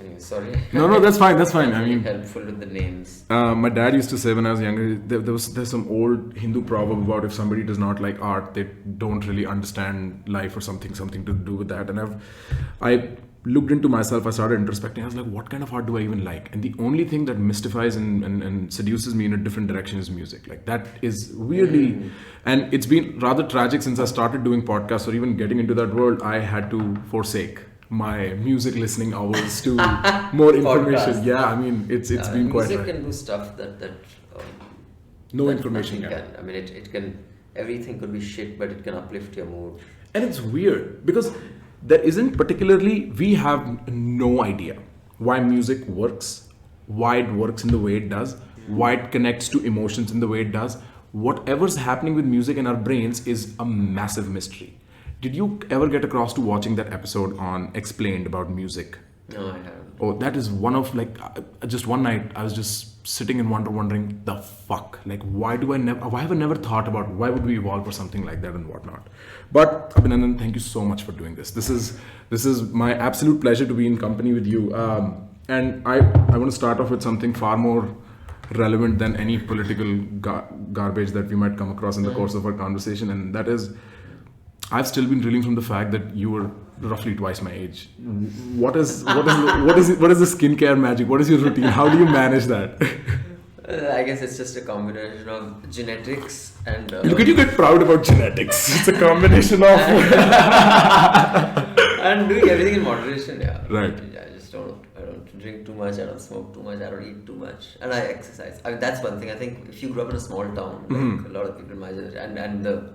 Anyway, sorry. No, that's fine. That's fine. I mean, helpful with the names. My dad used to say when I was younger, there's some old Hindu proverb about if somebody does not like art, they don't really understand life or something to do with that. And I looked into myself. I started introspecting. I was like, what kind of art do I even like? And the only thing that mystifies and seduces me in a different direction is music. Like that is weirdly, and it's been rather tragic since I started doing podcasts or even getting into that world. I had to forsake my music listening hours to more information. Podcast. Yeah, I mean it's been quite. Music can do stuff that no that information nothing can. I mean, it can. Everything could be shit, but it can uplift your mood. And it's weird because there isn't particularly, we have no idea why music works, why it works in the way it does, why it connects to emotions in the way it does. Whatever's happening with music in our brains is a massive mystery. Did you ever get across to watching that episode on Explained about music? No, I haven't. Oh, that is one of just one night I was just sitting in wonder wondering the fuck, like why have I never thought about why would we evolve for something like that and whatnot. But Abhinandan, thank you so much for doing this. This is my absolute pleasure to be in company with you. And I want to start off with something far more relevant than any political garbage that we might come across in the course of our conversation, and that is, I've still been reeling from the fact that you were roughly twice my age. What is the skincare magic? What is your routine? How do you manage that? I guess it's just a combination of genetics and. Look at you get proud about genetics. It's a combination of. And doing everything in moderation, yeah. Right. I don't drink too much. I don't smoke too much. I don't eat too much, and I exercise. I mean, that's one thing. I think if you grew up in a small town, like a lot of people in my generation,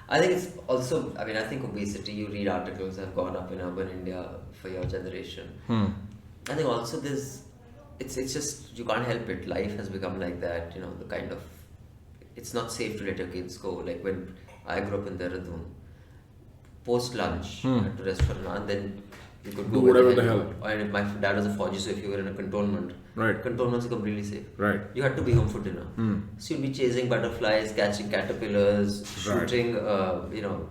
I think it's also, I mean, I think obesity, you read articles, have gone up in urban India for your generation. I think also it's just, you can't help it. Life has become like that, the kind of, it's not safe to let your kids go. Like when I grew up in Dehradun, post lunch, you had to rest for an hour, and then you could go do whatever the hell. And my dad was a Fauji, so if you were in a cantonment, cantonments are completely safe. Right. You had to be home for dinner. So you'd be chasing butterflies, catching caterpillars, shooting,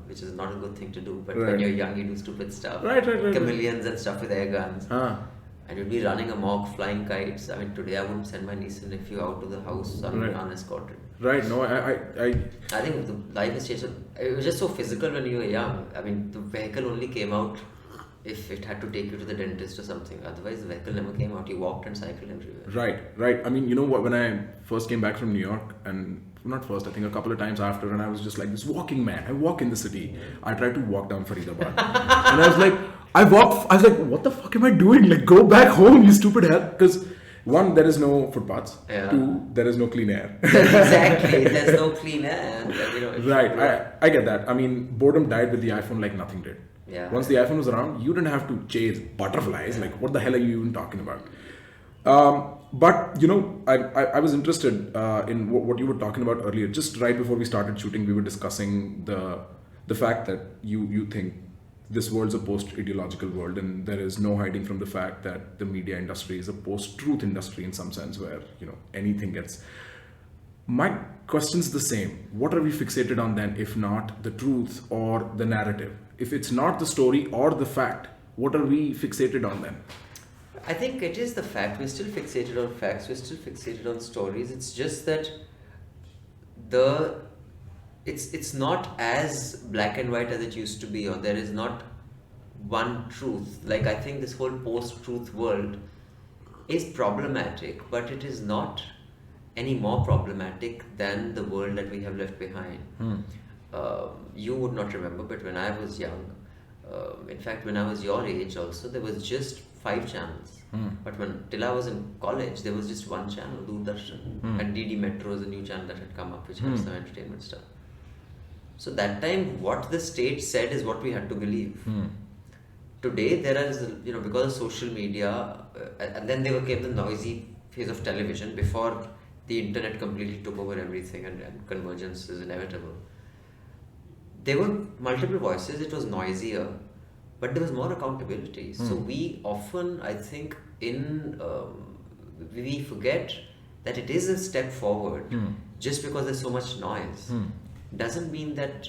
which is not a good thing to do. But when you're young, you do stupid stuff. Right. Chameleons and stuff with air guns. And you'd be running amok, flying kites. I mean, today I wouldn't send my niece and nephew out to the house unescorted. Right. No, I think the life has changed. It was just so physical when you were young. I mean, the vehicle only came out if it had to take you to the dentist or something. Otherwise, the vehicle never came out. You walked and cycled everywhere. Right. I mean, you know what? When I first came back from New York, and not first, I think a couple of times after, and I was just like this walking man. I walk in the city. I tried to walk down Faridabad. And I was like, I was like, what the fuck am I doing? Like, go back home, you stupid hell. Because one, there is no footpaths. Yeah. Two, there is no clean air. Exactly. There's no clean air. And, right. I get that. I mean, boredom died with the iPhone like nothing did. Yeah. Once the iPhone was around, you didn't have to chase butterflies. Like, what the hell are you even talking about? But I was interested in what you were talking about earlier. Just right before we started shooting, we were discussing the fact that you think this world's a post-ideological world, and there is no hiding from the fact that the media industry is a post-truth industry in some sense, where anything gets. My question's the same. What are we fixated on then, if not the truth or the narrative? If it's not the story or the fact, what are we fixated on then? I think it is the fact. We're still fixated on facts. We're still fixated on stories. It's just that it's not as black and white as it used to be, or there is not one truth. Like, I think this whole post-truth world is problematic, but it is not any more problematic than the world that we have left behind. You would not remember, but when I was young, in fact when I was your age also, there was just 5 channels. But till I was in college, there was just one channel, Doordarshan, and DD Metro is a new channel that had come up, which had some entertainment stuff. So that time, what the state said is what we had to believe. Today, there is, because of social media, and then there came the noisy phase of television before the internet completely took over everything, and convergence is inevitable. There were multiple voices, it was noisier, but there was more accountability. So we often, I think, we forget that it is a step forward. Just because there's so much noise doesn't mean that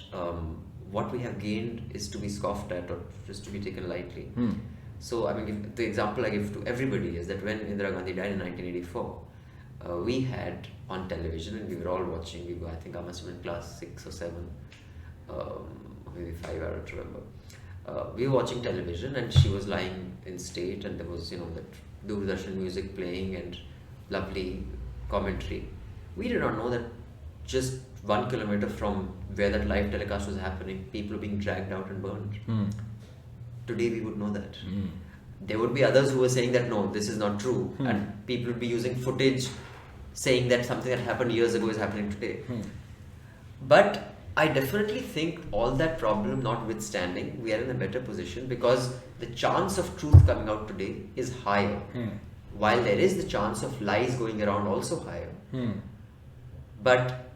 what we have gained is to be scoffed at or just to be taken lightly. So, I mean, the example I give to everybody is that when Indira Gandhi died in 1984, we had on television, and we were all watching. I think I must have been class 6 or 7, maybe 5, I don't remember. We were watching television, and she was lying in state, and there was, that Doordarshan music playing and lovely commentary. We did not know that just 1 kilometer from where that live telecast was happening, people were being dragged out and burned. Today we would know that. There would be others who were saying that no, this is not true, and people would be using footage saying that something that happened years ago is happening today. But I definitely think all that problem notwithstanding, we are in a better position because the chance of truth coming out today is higher. While there is the chance of lies going around also higher. But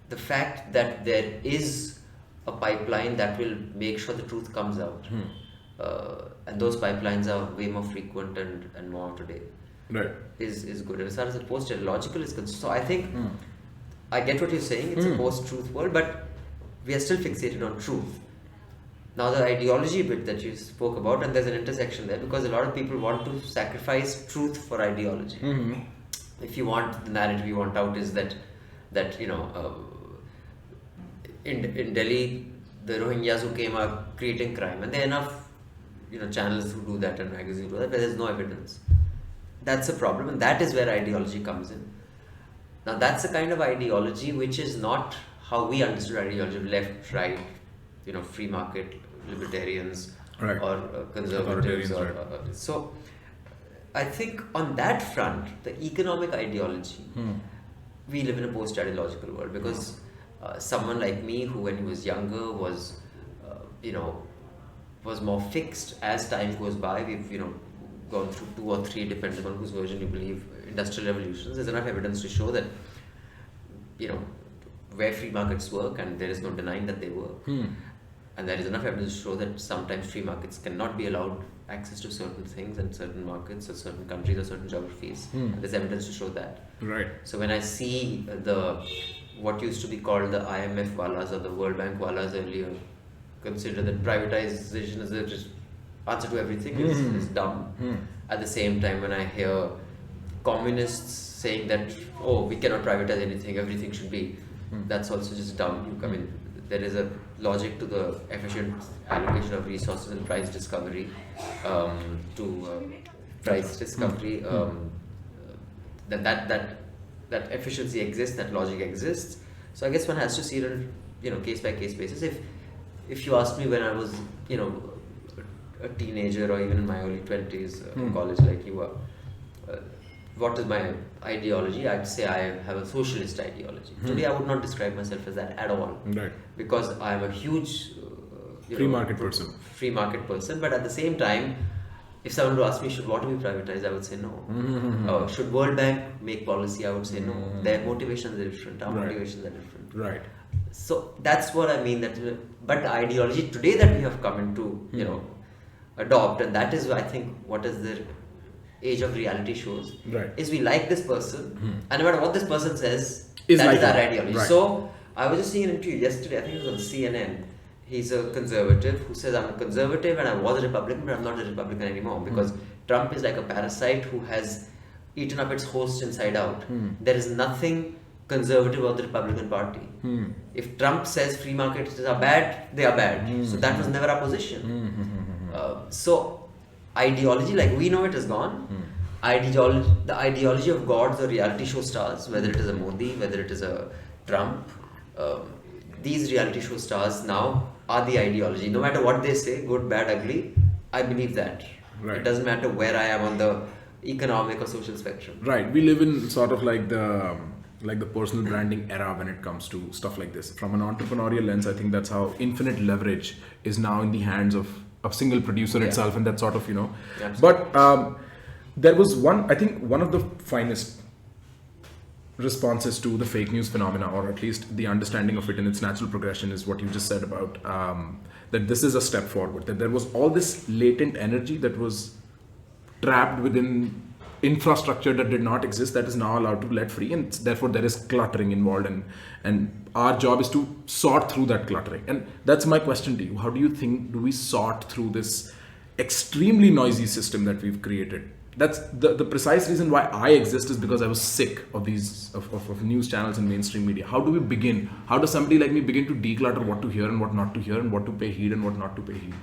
the fact that there is a pipeline that will make sure the truth comes out, and those pipelines are way more frequent and more today, right, is good. And as far as the post-ideological is concerned, so I think I get what you're saying, it's a post-truth world, but we are still fixated on truth. Now the ideology bit that you spoke about, and there's an intersection there because a lot of people want to sacrifice truth for ideology. If you want, the narrative you want out is that in Delhi, the Rohingyas who came are creating crime, and there are enough channels who do that and magazines who do that, but there's no evidence. That's a problem, and that is where ideology comes in. Now that's a kind of ideology which is not how we understood ideology of left, right, free market, libertarians, right, or conservatives. So I think on that front, the economic ideology, we live in a post-ideological world because someone like me who when he was younger was more fixed as time goes by. We've gone through 2 or 3, depending on whose version you believe, industrial revolutions. There's enough evidence to show that where free markets work, and there is no denying that they work, and there is enough evidence to show that sometimes free markets cannot be allowed access to certain things and certain markets or certain countries or certain geographies. And there's evidence to show that. Right. So when I see what used to be called the IMF walas or the World Bank walas earlier consider that privatization is the answer to everything is dumb. At the same time, when I hear communists saying that we cannot privatize anything, everything should be, that's also just dumb. I mean, there is a logic to the efficient allocation of resources and price discovery that efficiency exists, that logic exists. So I guess one has to see it on case by case basis. If you asked me when I was a teenager or even in my early 20s in college like you are, what is my ideology? I'd say I have a socialist ideology. Today I would not describe myself as that at all. Right. Because I am a huge free market person. Free market person, but at the same time, if someone would ask me, should water be privatized, I would say no. Should World Bank make policy, I would say no. Their motivations are different, our motivations are different. Right. So that's what I mean. But the ideology today that we have come into, adopt, and that is I think what is the age of reality shows, is we like this person, and no matter what this person says, that is our ideology. Right. So I was just seeing an interview yesterday, I think it was on CNN. He's a conservative who says, I'm a conservative and I was a Republican, but I'm not a Republican anymore because Trump is like a parasite who has eaten up its host inside out. There is nothing conservative about the Republican Party. If Trump says free markets are bad, they are bad. So that was never our position. So ideology, like we know it is gone. The ideology of gods or reality show stars, whether it is a Modi, whether it is a Trump, these reality show stars now are the ideology. No matter what they say, good, bad, ugly, I believe that. Right. It doesn't matter where I am on the economic or social spectrum. Right. We live in sort of like the personal branding era when it comes to stuff like this. From an entrepreneurial lens, I think that's how infinite leverage is now in the hands of a single producer itself, and that sort of, Absolutely. But there was one of the finest responses to the fake news phenomena, or at least the understanding of it in its natural progression, is what you just said about that this is a step forward, that there was all this latent energy that was trapped within infrastructure that did not exist, that is now allowed to let free, and therefore there is cluttering involved, and our job is to sort through that cluttering. And that's my question to you: how do you think do we sort through this extremely noisy system that we've created. That's the precise reason why I exist, is because I was sick of these of news channels and mainstream media. How do we begin? How does somebody like me begin to declutter what to hear and what not to hear, and what to pay heed and what not to pay heed?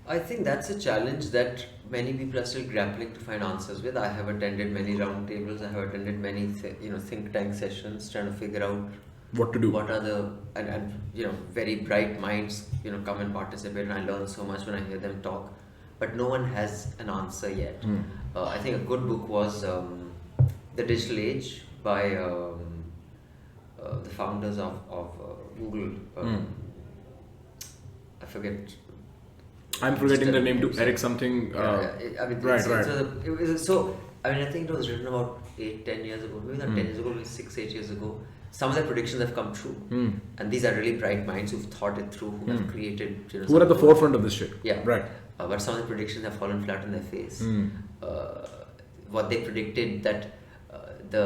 I think that's a challenge that many people are still grappling to find answers with. I have attended many roundtables. I have attended many think tank sessions, trying to figure out What to do? what are the and very bright minds come and participate, and I learn so much when I hear them talk. But no one has an answer yet. I think a good book was The Digital Age by the founders of Google. I forget. I'm forgetting the name too. Eric something. Right. I think it was written about 8-10 years ago, maybe not 10 years ago, maybe 6-8 years ago. Some of their predictions have come true, and these are really bright minds who've thought it through, who have created. Who are at the forefront of this shit. Yeah. Right. But some of the predictions have fallen flat on their face. What they predicted, that the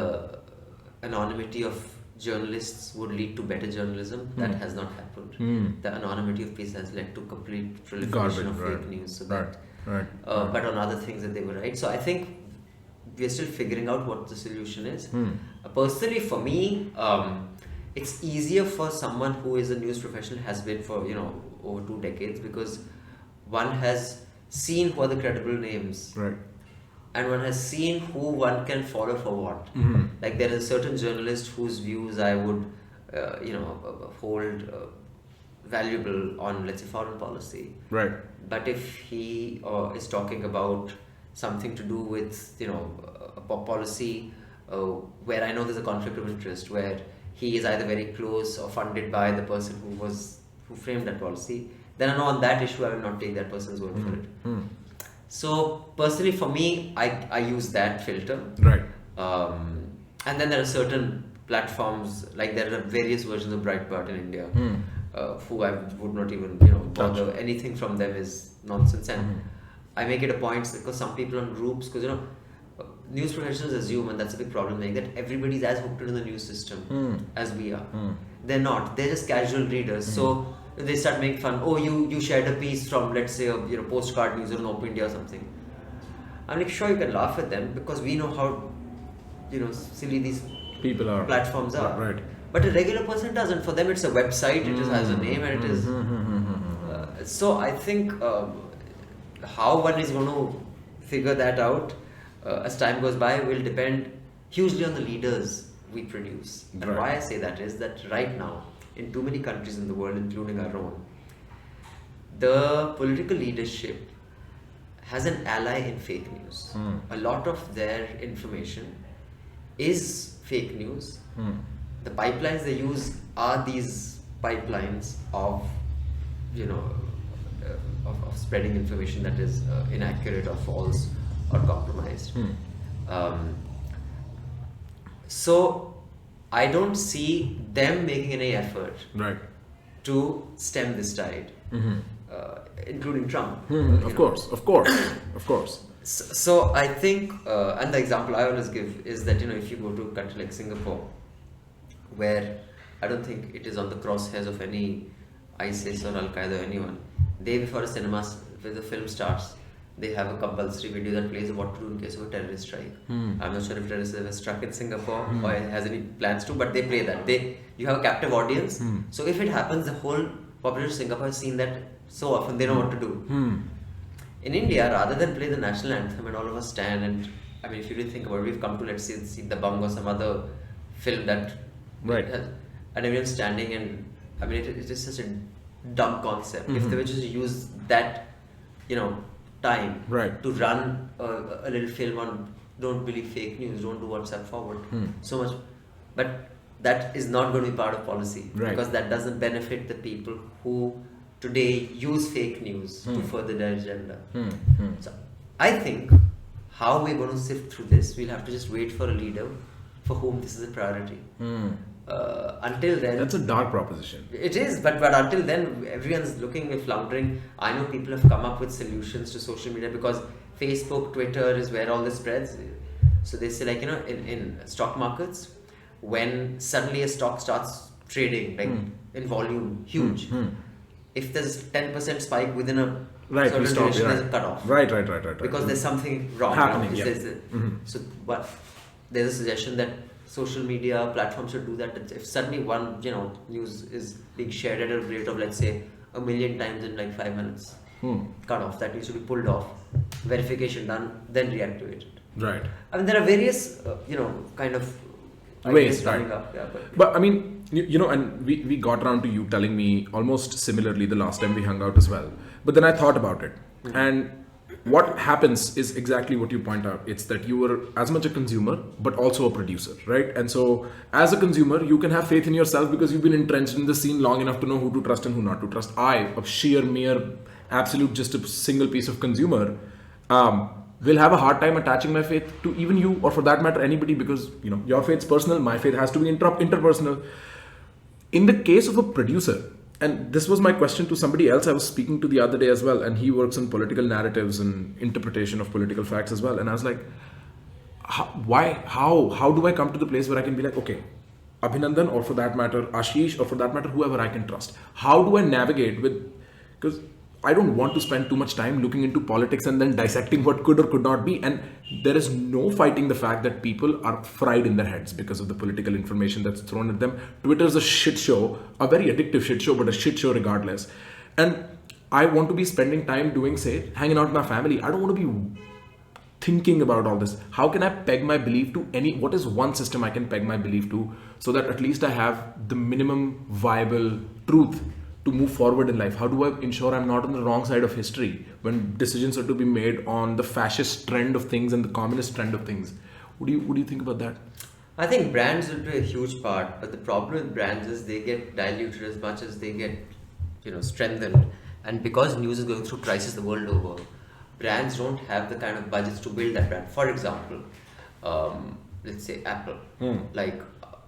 anonymity of journalists would lead to better journalism, that has not happened. The anonymity of peace has led to complete proliferation of fake news. So but on other things that they were right. So I think we're still figuring out what the solution is. Personally, for me, it's easier for someone who is a news professional, has been for over 2 decades, because one has seen who are the credible names, right, and one has seen who one can follow for what. Like there is a certain journalist whose views I would hold valuable on, let's say, foreign policy, right. But if he is talking about something to do with a policy where I know there's a conflict of interest, where he is either very close or funded by the person who framed that policy, then I know on that issue I will not take that person's word for it. So personally, for me, I use that filter. Right. And then there are certain platforms, like there are various versions of Breitbart in India, who I would not even bother. Anything from them is nonsense, and I make it a point, because some people on groups, because news professionals assume, and that's a big problem, that everybody's as hooked into the news system as we are. They're not. They're just casual readers. So they start making fun. Oh, you shared a piece from, let's say, a Postcard News or an Open India or something. I'm like, sure, you can laugh at them, because we know how silly these people are, platforms are. Right. But a regular person doesn't. For them, it's a website. It just has a name, and it is. So I think how one is going to figure that out as time goes by will depend hugely on the leaders we produce. And Right. why I say that is that right now, in too many countries in the world, including our own, the political leadership has an ally in fake news. A lot of their information is fake news. The pipelines they use are these pipelines of of spreading information that is inaccurate or false or compromised. So I don't see them making any effort Right. to stem this tide, including Trump. Of course. So I think, and the example I always give is that if you go to a country like Singapore, where I don't think it is on the crosshairs of any ISIS or Al Qaeda or anyone, they, before a cinema, where the film starts, they have a compulsory video that plays what to do in case of a terrorist strike. I'm not sure if terrorists have struck in Singapore or has any plans to, but they play that. You have a captive audience. So if it happens, the whole population of Singapore has seen that so often, they know what to do. In India, rather than play the national anthem and all of us stand, and I mean, if you really think about it, we've come to, let's say, see the Bang or some other film that Right. and everyone's standing, and I mean, it is such a dumb concept. If they were just to use that time Right. to run a little film on don't believe fake news, don't do WhatsApp forward, so much, but that is not going to be part of policy, Right. because that doesn't benefit the people who today use fake news to further their agenda. So I think how we're going to sift through this, we'll have to just wait for a leader for whom this is a priority. Until then, That's a dark proposition. it is, but until then, everyone's looking and floundering. I know people have come up with solutions to social media, because Facebook, Twitter is where all this spreads. So they say, like, in stock markets, when suddenly a stock starts trading, like in volume, huge, if there's 10% spike within a Right, we certain stop. duration, Yeah. there's a cutoff. Right. Because there's something wrong. Happening, You know, yeah. So, but there's a suggestion that social media platforms should do that. If suddenly one, news is being shared at a rate of, let's say, 1 million times in like 5 minutes, cutoff, that needs to be pulled off, verification done, then reactivated. Right. I mean, there are various, kind of Ways, ideas coming right. up. Yeah, But I mean, and we got around to you telling me almost similarly the last time we hung out as well. But then I thought about it. And what happens is exactly what you point out. It's that you were as much a consumer, but also a producer, right? And so as a consumer, you can have faith in yourself because you've been entrenched in the scene long enough to know who to trust and who not to trust. A sheer, mere, absolute, just a single piece of consumer, will have a hard time attaching my faith to even you, or for that matter anybody, because your faith's personal, my faith has to be interpersonal. In the case of a producer, and this was my question to somebody else I was speaking to the other day as well, and he works on political narratives and interpretation of political facts as well, and I was like, how do I come to the place where I can be like, okay, Abhinandan, or for that matter Ashish, or for that matter whoever I can trust, how do I navigate with, because I don't want to spend too much time looking into politics and then dissecting what could or could not be. And there is no fighting the fact that people are fried in their heads because of the political information that's thrown at them. Twitter's a shit show, a very addictive shit show, but a shit show regardless. And I want to be spending time hanging out with my family. I don't want to be thinking about all this. How can I peg my belief to what is one system I can peg my belief to, so that at least I have the minimum viable truth to move forward in life? How do I ensure I'm not on the wrong side of history when decisions are to be made on the fascist trend of things and the communist trend of things? What do you think about that? I think brands will play a huge part, but the problem with brands is they get diluted as much as they get, strengthened. And because news is going through crisis the world over, brands don't have the kind of budgets to build that brand. For example, let's say Apple. Like,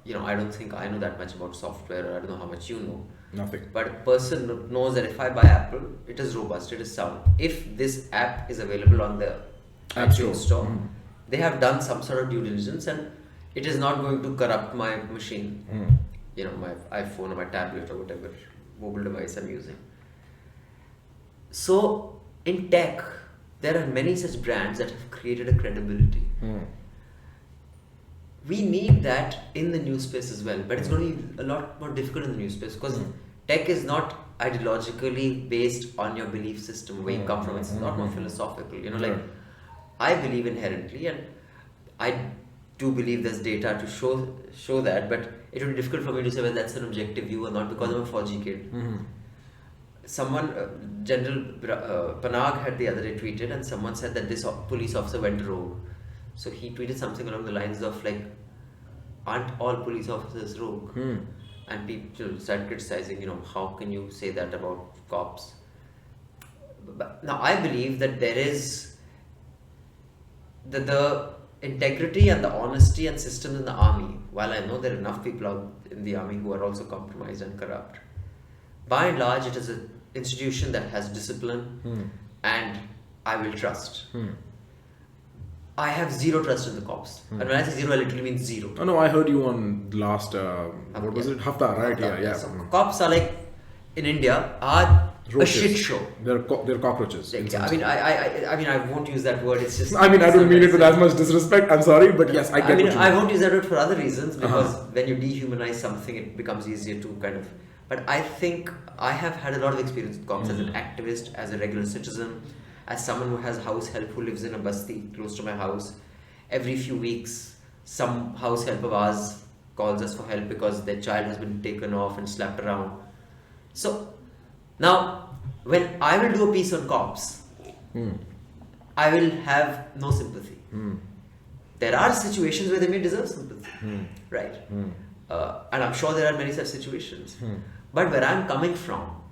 I don't think I know that much about software, or I don't know how much you know. Nothing. But a person knows that if I buy Apple, it is robust, it is sound. If this app is available on the App Store, they have done some sort of due diligence, and it is not going to corrupt my machine, my iPhone or my tablet or whatever mobile device I'm using. So in tech, there are many such brands that have created a credibility. We need that in the news space as well, but it's going to be a lot more difficult in the news space because tech is not ideologically based on your belief system, where you come from. It's a lot more philosophical. Like I believe inherently, and I do believe there's data to show that, but it would be difficult for me to say whether that's an objective view or not, because I'm a 4G kid. Someone, General Panag had the other day tweeted, and someone said that this police officer went rogue. So he tweeted something along the lines of like, aren't all police officers rogue? And people started criticizing, how can you say that about cops? But now I believe that there is the integrity and the honesty and systems in the army. While I know there are enough people out in the army who are also compromised and corrupt, by and large it is an institution that has discipline and I will trust. I have zero trust in the cops. And when I say zero, I literally mean zero. Oh no, I heard you on last, what was it? Hafta, right? Yeah. So cops are like, in India, are a shit show. They're cockroaches. I mean, I won't use that word. It's just. I mean, I don't mean it with as much disrespect. I'm sorry, but yes, I get what you mean. I won't use that word for other reasons, because when you dehumanize something, it becomes easier to kind of. But I think I have had a lot of experience with cops as an activist, as a regular citizen, as someone who has house help who lives in a basti close to my house. Every few weeks, some house help of ours calls us for help because their child has been taken off and slapped around. So now, when I will do a piece on cops, I will have no sympathy. There are situations where they may deserve sympathy, right? And I'm sure there are many such situations. But where I'm coming from,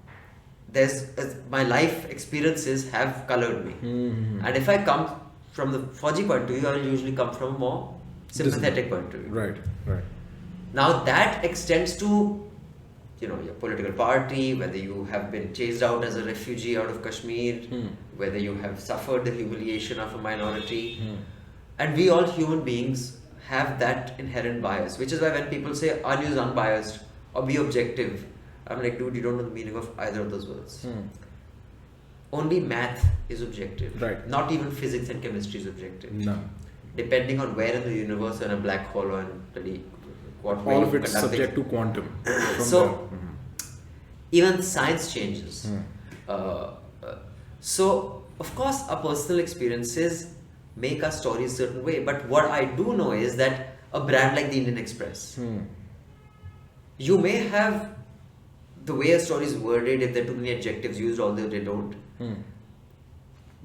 my life experiences have colored me. And if I come from the 4G point of view, I will usually come from a more sympathetic point of view. Right. Now that extends to your political party, whether you have been chased out as a refugee out of Kashmir, whether you have suffered the humiliation of a minority. And we all human beings have that inherent bias, which is why when people say, are news unbiased or be objective, I'm like, dude, you don't know the meaning of either of those words. Only math is objective. Right. Not even physics and chemistry is objective. No. Depending on where in the universe or in a black hole or in what way All you of it's conduct subject to quantum. From So, there. even science changes. So, of course, our personal experiences make our stories a certain way. But what I do know is that a brand like the Indian Express, you may have the way a story is worded, if there are too many adjectives used, although they don't.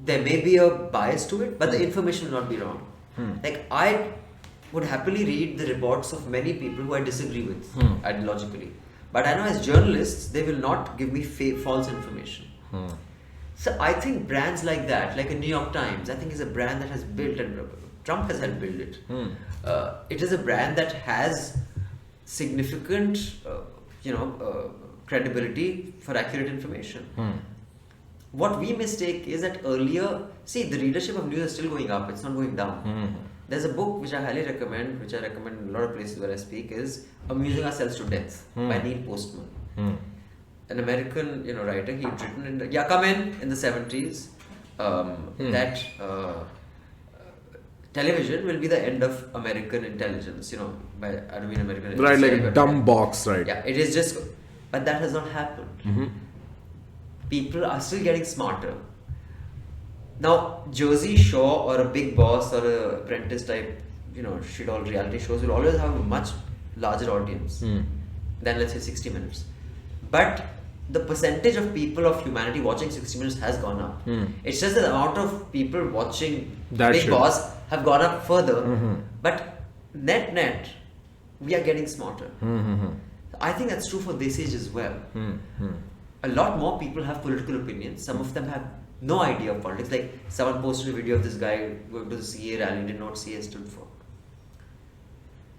There may be a bias to it, but the information will not be wrong. Like, I would happily read the reports of many people who I disagree with ideologically. But I know as journalists, they will not give me false information. So I think brands like that, like a New York Times, I think is a brand that has built, and Trump has helped build it. It is a brand that has significant, credibility for accurate information. What we mistake is that earlier, see, the readership of news is still going up, it's not going down. There's a book which I highly recommend, which I recommend in a lot of places where I speak, is Amusing Ourselves to Death by Neil Postman. An American, writer. He'd written in the 70s that television will be the end of American intelligence. I don't mean American intelligence. Right, like a dumb box, right? Yeah, it is just, but that has not happened. People are still getting smarter. Now, Jersey Shore or a Big Boss or a Apprentice type, shit all reality shows will always have a much larger audience than, let's say, 60 Minutes. But the percentage of people of humanity watching 60 Minutes has gone up. It's just that the amount of people watching Big Boss have gone up further. But net, we are getting smarter. I think that's true for this age as well. A lot more people have political opinions. Some of them have no idea of politics. Like, someone posted a video of this guy going to the CA rally, didn't know what CA stood for.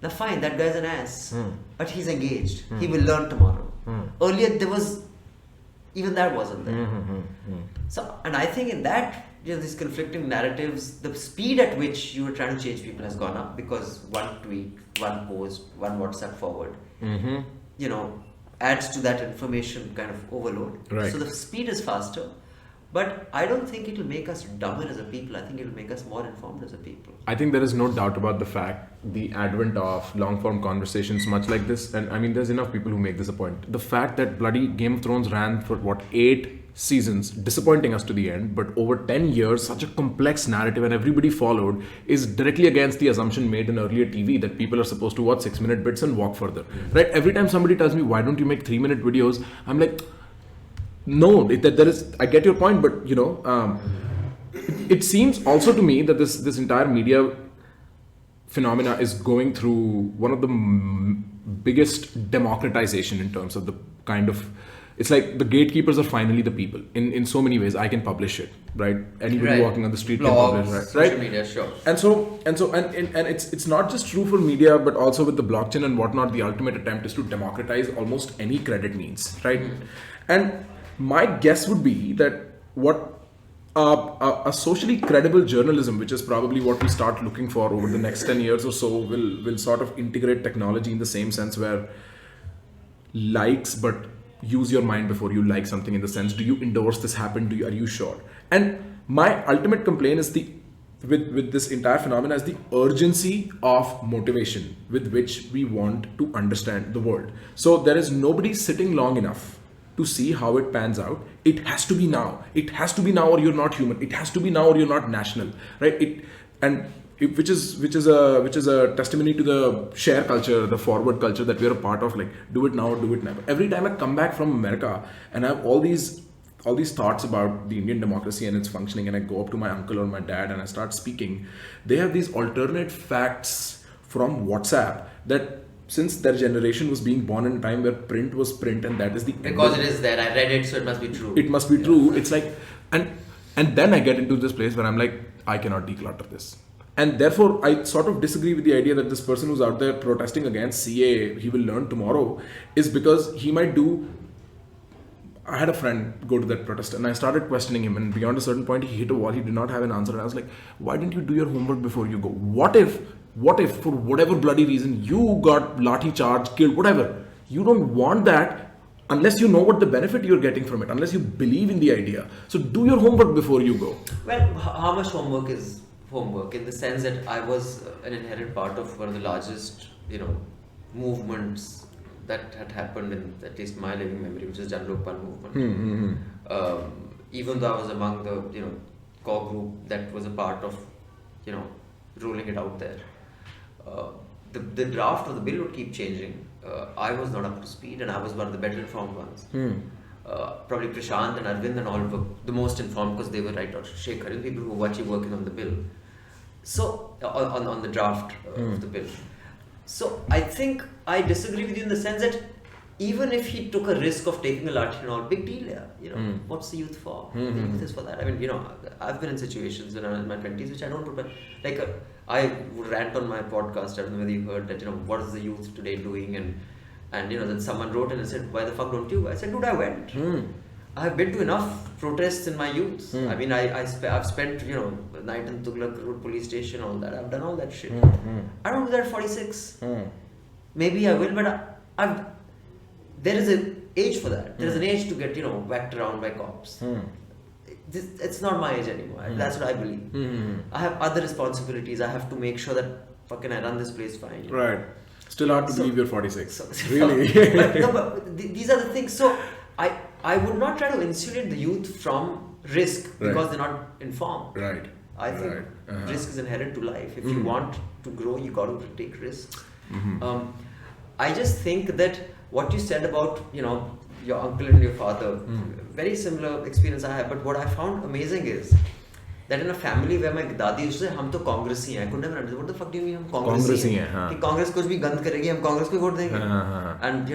Now fine, that guy's an ass, but he's engaged. He will learn tomorrow. Earlier there was, even that wasn't there. So, and I think in that, these conflicting narratives, the speed at which you were trying to change people has gone up, because one tweet, one post, one WhatsApp forward, adds to that information kind of overload. Right. So the speed is faster. But I don't think it will make us dumber as a people. I think it will make us more informed as a people. I think there is no doubt about the fact, the advent of long-form conversations much like this, and I mean, there's enough people who make this a point. The fact that bloody Game of Thrones ran for 8 seasons, disappointing us to the end, but over 10 years, such a complex narrative and everybody followed, is directly against the assumption made in earlier TV that people are supposed to watch 6-minute bits and walk further. Right? Every time somebody tells me, why don't you make 3-minute videos? I'm like, no, I get your point, but it seems also to me that this entire media phenomena is going through one of the biggest democratization in terms of the kind of, it's like the gatekeepers are finally the people in so many ways. I can publish it, right? Anybody walking on the street can publish, right? Social media, sure. And it's not just true for media, but also with the blockchain and whatnot. The ultimate attempt is to democratize almost any credit means, right? And my guess would be that what a socially credible journalism, which is probably what we start looking for over the next 10 years or so, will sort of integrate technology in the same sense where likes, but use your mind before you like something, in the sense, do you endorse this happened? Are you sure? And my ultimate complaint is with this entire phenomena is the urgency of motivation with which we want to understand the world. So there is nobody sitting long enough to see how it pans out. It has to be now. It has to be now, or you're not human. It has to be now, or you're not national, right? Which is a testimony to the share culture, the forward culture that we're a part of. Like, do it now or do it never. Every time I come back from America and I have all these thoughts about the Indian democracy and its functioning, and I go up to my uncle or my dad and I start speaking, they have these alternate facts from WhatsApp that, since their generation was being born in a time where print was print, and that is the because it is there. I read it, so it must be true. It must be true. It's like, and then I get into this place where I'm like, I cannot declutter this. And therefore, I sort of disagree with the idea that this person who's out there protesting against CA, he will learn tomorrow, is because he might do. I had a friend go to that protest and I started questioning him, and beyond a certain point, he hit a wall. He did not have an answer. And I was like, why didn't you do your homework before you go? What if for whatever bloody reason you got lathi charged, killed, whatever? You don't want that. unless you know what the benefit you're getting from it, unless you believe in the idea. So do your homework before you go. Well, how much homework is homework in the sense that I was an inherent part of one of the largest, movements that had happened in at least my living memory, which is Jan Lokpal movement. Even though I was among the, core group that was a part of, rolling it out there. The draft of the bill would keep changing. I was not up to speed, and I was one of the better informed ones. Probably Prashant and Arvind and all were the most informed because they were right out Shekhar, people who were actually working on the bill. So, on the draft of the bill. So, I think I disagree with you in the sense that even if he took a risk of taking a lathi and all, big deal, what's the youth for? The youth is for that. I mean, I've been in situations when I was in my 20s which I don't put, I would rant on my podcast, I don't know whether you heard that, what is the youth today doing, and then someone wrote and said, why the fuck don't you? I said, dude, I went. I have been to enough protests in my youth. I mean, I've spent, a night in Tughlaq Road police station, all that. I've done all that shit. I don't do that at 46. Maybe I will, but there is an age for that. There is an age to get, whacked around by cops. It's not my age anymore. That's what I believe. I have other responsibilities. I have to make sure that fucking I run this place fine. Right. Still hard to believe you're 46. Really? but these are the things. So I would not try to insulate the youth from risk because they're not informed. Right. I think risk is inherent to life. If you want to grow, you got to take risks. I just think that what you said about, your uncle and your father, very similar experience I have. But what I found amazing is that in a family where my dadi used to say, "Hum to Congress hai." I could never understand. What the fuck do you mean, hum Congress hai? Ki Congress kuch bhi gand karegi, hum Congress ko vote denge. And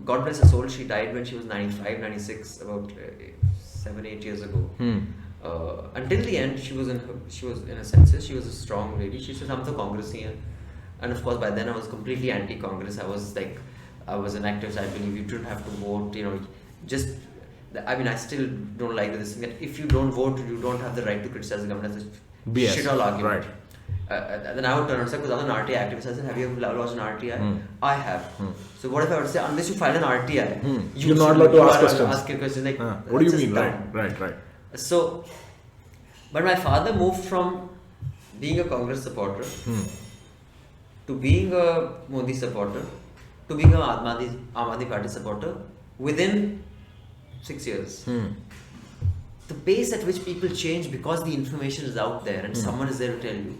God bless her soul, she died when she was 95, 96, about 7-8 years ago. Until the end, she was in a census. She was a strong lady. She says, "Hum to Congress hai." And of course, by then I was completely anti-Congress. I was an activist. I believe you shouldn't have to vote. I still don't like this thing that if you don't vote, you don't have the right to criticize the government. That's a shit all argument. Right. Then I would turn around and say, because I was an RTI activist, I said, have you ever lodged an RTI? I have. So what if I were to say, unless you file an RTI, you're not allowed to ask questions. Ask a question like, what do you mean? Right. So, but my father moved from being a Congress supporter to being a Modi supporter to being an Aam Aadmi Party supporter within 6 years. The pace at which people change because the information is out there and someone is there to tell you.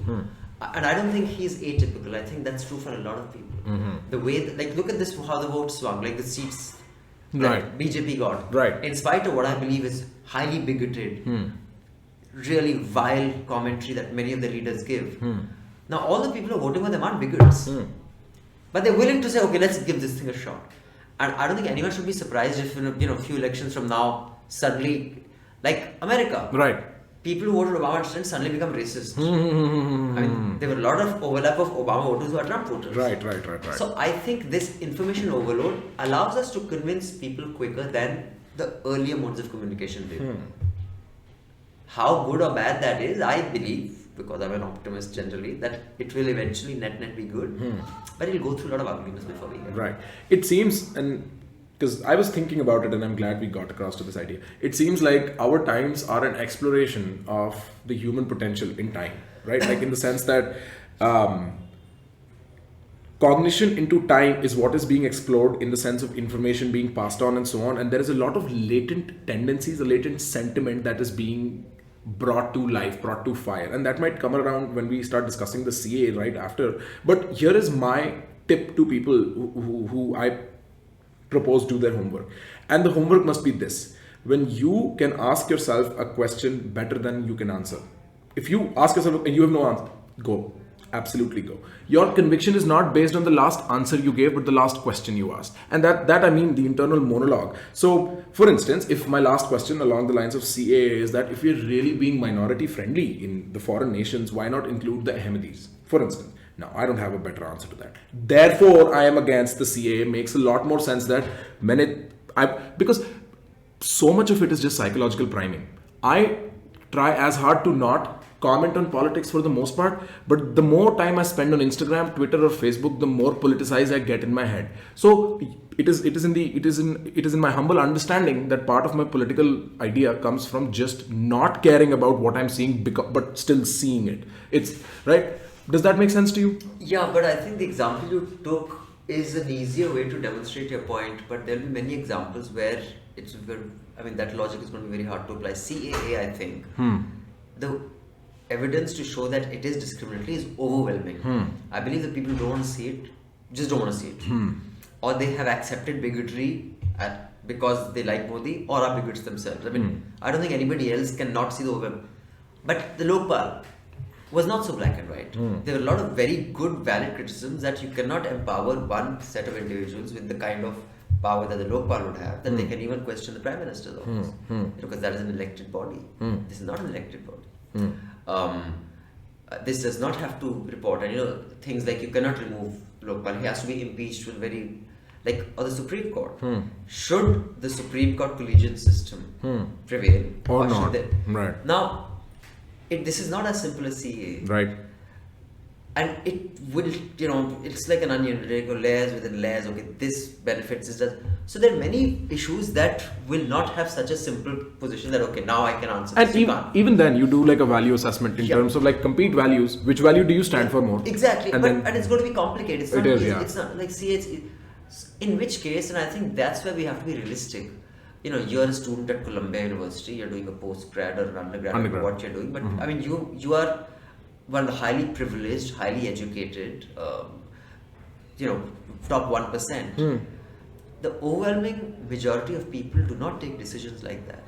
And I don't think he's atypical. I think that's true for a lot of people. The way that, look at this, how the vote swung, the seats that BJP got. Right. In spite of what I believe is highly bigoted, really vile commentary that many of the leaders give. Now all the people who are voting for them aren't bigots. But they're willing to say, okay, let's give this thing a shot. And I don't think anyone should be surprised if in a few elections from now, suddenly, like America, people who voted Obama suddenly become racist. I mean, there were a lot of overlap of Obama voters who are Trump voters. Right. So I think this information overload allows us to convince people quicker than the earlier modes of communication did. How good or bad that is, I believe, because I'm an optimist generally, that it will eventually net be good. But it'll go through a lot of ugliness before we get Right. It seems, and because I was thinking about it and I'm glad we got across to this idea. It seems like our times are an exploration of the human potential in time, right? Like in the sense that cognition into time is what is being explored in the sense of information being passed on and so on. And there is a lot of latent tendencies, a latent sentiment that is being brought to life, brought to fire. And that might come around when we start discussing the CA right after. But here is my tip to people who I propose do their homework. And the homework must be this. When you can ask yourself a question better than you can answer. If you ask yourself and you have no answer, go. Absolutely go. Your conviction is not based on the last answer you gave, but the last question you asked. And that I mean the internal monologue. So, for instance, if my last question along the lines of CAA is that if we're really being minority friendly in the foreign nations, why not include the Ahmadis, for instance? Now, I don't have a better answer to that. Therefore, I am against the CAA. Makes a lot more sense that because so much of it is just psychological priming. I try as hard to not comment on politics for the most part, but the more time I spend on Instagram, Twitter or Facebook, the more politicized I get in my head. So it is in my humble understanding that part of my political idea comes from just not caring about what I'm seeing, but still seeing it. It's right. Does that make sense to you? Yeah, but I think the example you took is an easier way to demonstrate your point, but there will be many examples where that logic is going to be very hard to apply. CAA, I think, the evidence to show that it is discriminatory is overwhelming. I believe that people don't want to see it, just don't want to see it. Or they have accepted bigotry because they like Modi, or are bigots themselves. I don't think anybody else can not see the overwhelm. But the Lokpal was not so black and white. There were a lot of very good, valid criticisms that you cannot empower one set of individuals with the kind of power that the Lokpal would have, that they can even question the Prime Minister's office. Because that is an elected body. This is not an elected body. This does not have to report. And things like you cannot remove Lokpal. He has to be impeached with or the Supreme Court. Should the Supreme Court collegiate system prevail? Or not. Right. Now, this is not as simple as CA. Right. And it will, it's like an onion, layers within layers. Okay, this benefits, this does. So there are many issues that will not have such a simple position that, okay, now I can answer and this. Even then, you do like a value assessment in terms of complete values. Which value do you stand for more? Exactly. And it's going to be complicated. It's not easy. It's not like CA. In which case, and I think that's where we have to be realistic. You're a student at Columbia University, you're doing a postgrad or an undergrad. What you're doing, but you are one of the highly privileged, highly educated, top 1%. The overwhelming majority of people do not take decisions like that.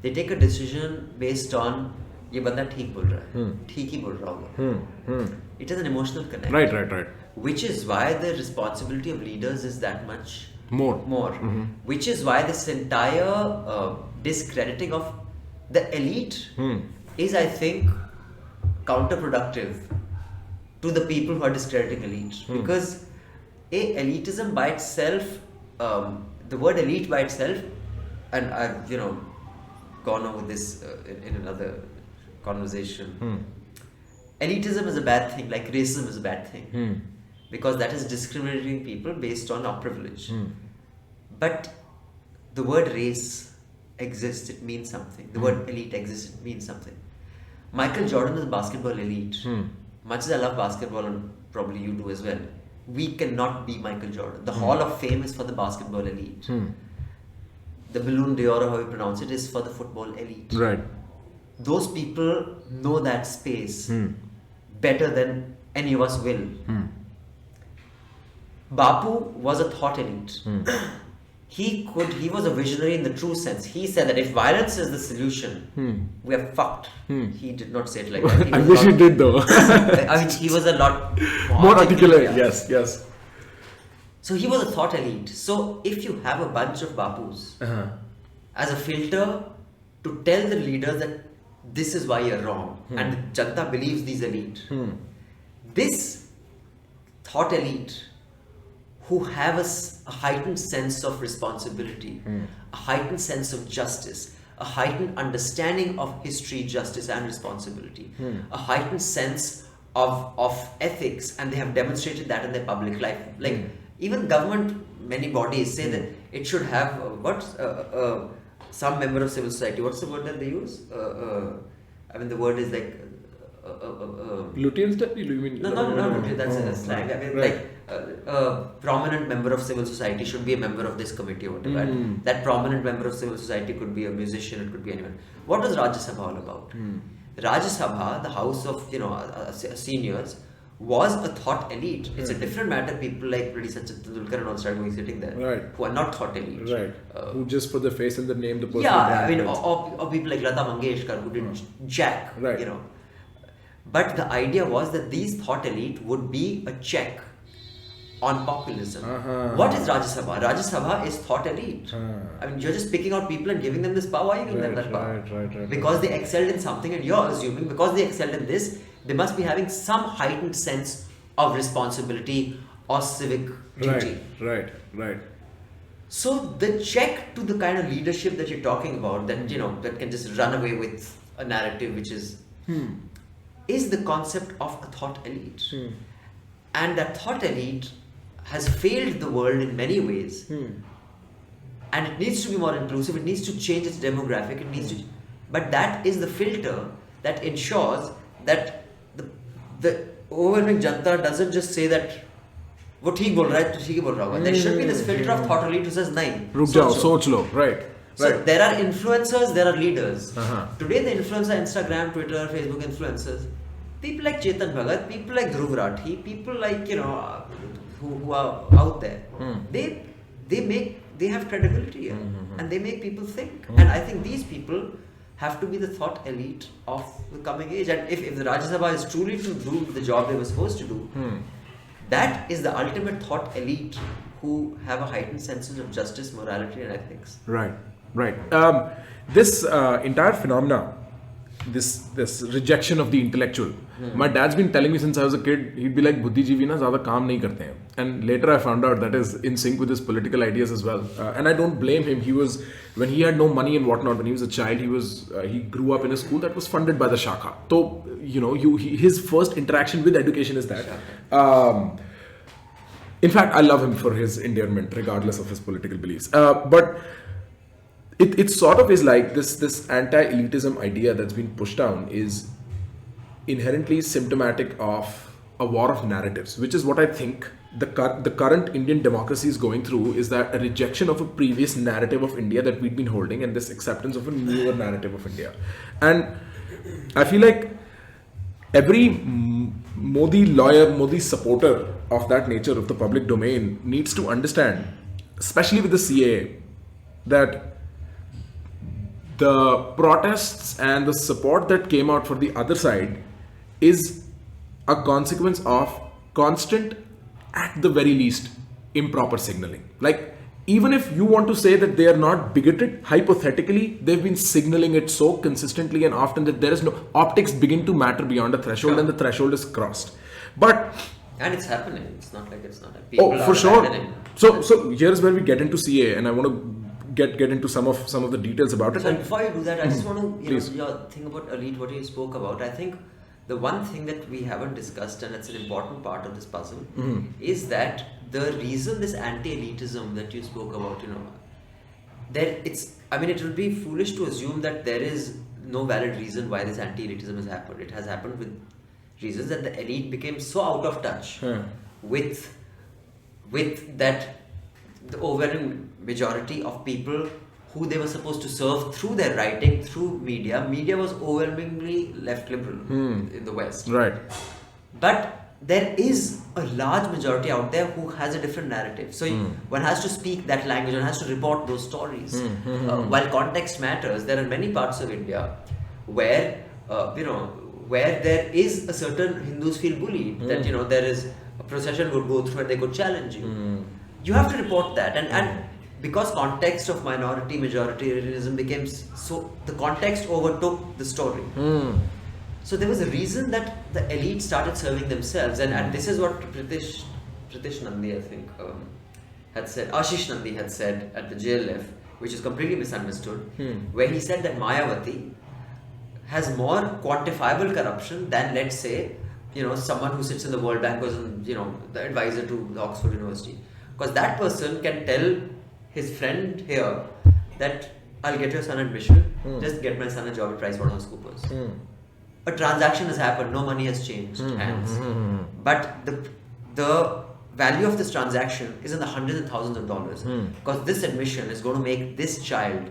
They take a decision based on ये बंदा ठीक बोल रहा है, ठीक ही बोल रहा होगा. It is an emotional connect. Right. Which is why the responsibility of leaders is that much more. Which is why this entire discrediting of the elite is, I think, counterproductive to the people who are discrediting elite. Because elitism by itself, the word elite by itself, and I've gone over this in another conversation. Elitism is a bad thing, like racism is a bad thing. Because that is discriminating people based on our privilege. But the word race exists, it means something. The word elite exists, it means something. Michael Jordan is a basketball elite. Much as I love basketball, and probably you do as well, we cannot be Michael Jordan. The Hall of Fame is for the basketball elite. The Ballon d'Or, or how you pronounce it, is for the football elite. Right. Those people know that space better than any of us will. Bapu was a thought elite. He was a visionary in the true sense. He said that if violence is the solution, we are fucked. He did not say it like that. I wish he did though. He was a lot more articulate. Yes. So he was a thought elite. So if you have a bunch of Bapus as a filter to tell the leaders that this is why you're wrong, and Janta believes these elite, this thought elite who have a heightened sense of responsibility, a heightened sense of justice, a heightened understanding of history, justice and responsibility, a heightened sense of ethics, and they have demonstrated that in their public life. Like even government, many bodies say that it should have some member of civil society. What's the word that they use? The word is like Lutyens, you mean? No, that's a slang. A prominent member of civil society should be a member of this committee or whatever. And that prominent member of civil society could be a musician, it could be anyone. What was Rajya Sabha all about? Rajya Sabha, the house of seniors, was a thought elite. It's a different matter. People like Sachin Tendulkar and all started going sitting there, who are not thought elite. Who just put the face and the name, the person. Yeah, or people like Lata Mangeshkar who did jack. But the idea was that these thought elite would be a check on populism. What is Rajya Sabha? Rajya Sabha is thought elite. You're just picking out people and giving them this power. Why are you giving them that power? Because they excelled in something, and you're assuming because they excelled in this, they must be having some heightened sense of responsibility or civic duty. Right. So the check to the kind of leadership that you're talking about, that that can just run away with a narrative, which is the concept of a thought elite. And that thought elite has failed the world in many ways. And it needs to be more inclusive, it needs to change its demographic, it needs to, but that is the filter that ensures that the overwhelming janta doesn't just say that वो ठीक बोल रहा है तो ठीक ही बोल रहा होगा. There should be this filter of thought elite who says नहीं, रुक जाओ, सोच लो, right. So there are influencers, there are leaders. Today the influencer, Instagram, Twitter, Facebook influencers, people like Chetan Bhagat, people like Dhruv Rathi, people like, you know, who are out there, they have credibility and they make people think. And I think these people have to be the thought elite of the coming age. And if the Rajya Sabha is truly to do the job they were supposed to do, that is the ultimate thought elite who have a heightened sense of justice, morality and ethics. Right. This entire phenomena, this rejection of the intellectual, my dad's been telling me since I was a kid. He'd be like, बुद्धिजीवी ना ज़्यादा काम नहीं करते हैं. And later I found out that is in sync with his political ideas as well. And I don't blame him. When he had no money and whatnot, when he was a child, he grew up in a school that was funded by the Shakha. So, you know, his first interaction with education is that. In fact, I love him for his endearment, regardless of his political beliefs. But it sort of is like this anti-elitism idea that's been pushed down is inherently symptomatic of a war of narratives, which is what I think the current Indian democracy is going through, is that a rejection of a previous narrative of India that we'd been holding and this acceptance of a newer narrative of India. And I feel like every Modi lawyer, Modi supporter of that nature of the public domain needs to understand, especially with the CAA, that the protests and the support that came out for the other side is a consequence of constant, at the very least, improper signaling. Like, even if you want to say that they are not bigoted, hypothetically, they've been signaling it so consistently and often that there is no optics begin to matter beyond a threshold, and the threshold is crossed. And it's happening. It's not like it's not. People for sure. So here's where we get into CA, and I want to get into some of the details about it. So before you do that, I just want to your thing about elite, what you spoke about. I think the one thing that we haven't discussed, and it's an important part of this puzzle, is that the reason this anti-elitism that you spoke about, it would be foolish to assume that there is no valid reason why this anti-elitism has happened. It has happened with reasons that the elite became so out of touch with that the overwhelming majority of people who they were supposed to serve through their writing, through media. Media was overwhelmingly left liberal in the West. Right. But there is a large majority out there who has a different narrative. So one has to speak that language, one has to report those stories. While context matters, there are many parts of India where, where there is a certain Hindus feel bullied, that, there is a procession would go through and they could challenge you. You have to report that. And because context of minority majoritarianism became so, the context overtook the story. So there was a reason that the elite started serving themselves, and this is what Pritish Nandi, I think, had said, Ashish Nandi had said at the JLF, which is completely misunderstood, where he said that Mayawati has more quantifiable corruption than, let's say, someone who sits in the World Bank, was, the advisor to the Oxford University. Because that person can tell his friend here that I'll get your son admission, just get my son a job at PricewaterhouseCoopers. A transaction has happened, no money has changed hands. But the value of this transaction is in the hundreds and thousands of dollars. Because this admission is going to make this child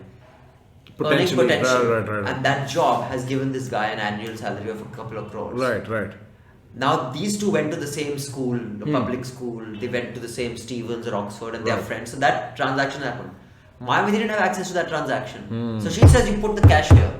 earning potential. Right. And that job has given this guy an annual salary of a couple of crores. Right. Now these two went to the same school, the public school, they went to the same Stevens or Oxford, and they are friends. So that transaction happened. Mayawati didn't have access to that transaction. So she says, you put the cash here.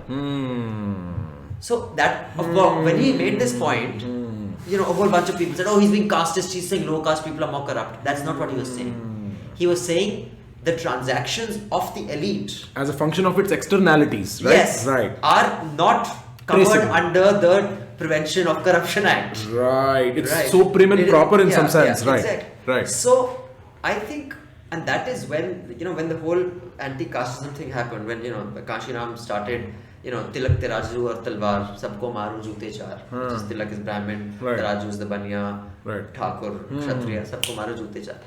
So that, when he made this point, a whole bunch of people said, oh, he's being casteist, he's saying low caste people are more corrupt. That's not what he was saying. He was saying the transactions of the elite, as a function of its externalities, right? Yes, are not covered under the Prevention of Corruption Act. Right. It's so prim and proper in some sense. Yeah, right. Exactly. Right. So I think, and that is when, when the whole anti-casteism thing happened, when, Kashiram started Tilak Terazu or Talwar, Sabko Maru Jute Char. Which is Tilak is Brahmin, Right. Terazu is the Banya, Right. Thakur, Kshatriya, Sabko Maru Jute Char.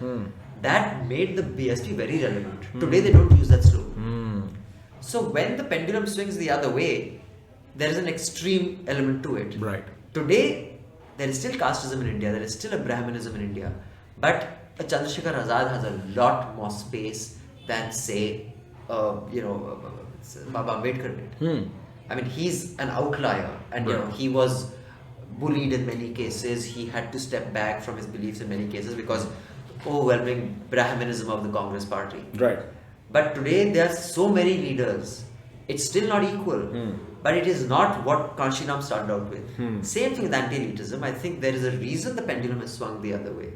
That made the BSP very relevant. Today they don't use that slogan. So when the pendulum swings the other way, there is an extreme element to it. Right. Today, there is still casteism in India, there is still a Brahminism in India, but a Chandrasekhar Azad has a lot more space than, say, Baba Ambedkar did. I mean, he's an outlier, and he was bullied in many cases. He had to step back from his beliefs in many cases because overwhelming Brahminism of the Congress party. Right. But today there are so many leaders. It's still not equal, but it is not what Kanshiram started out with. Same thing with anti-elitism. I think there is a reason the pendulum has swung the other way.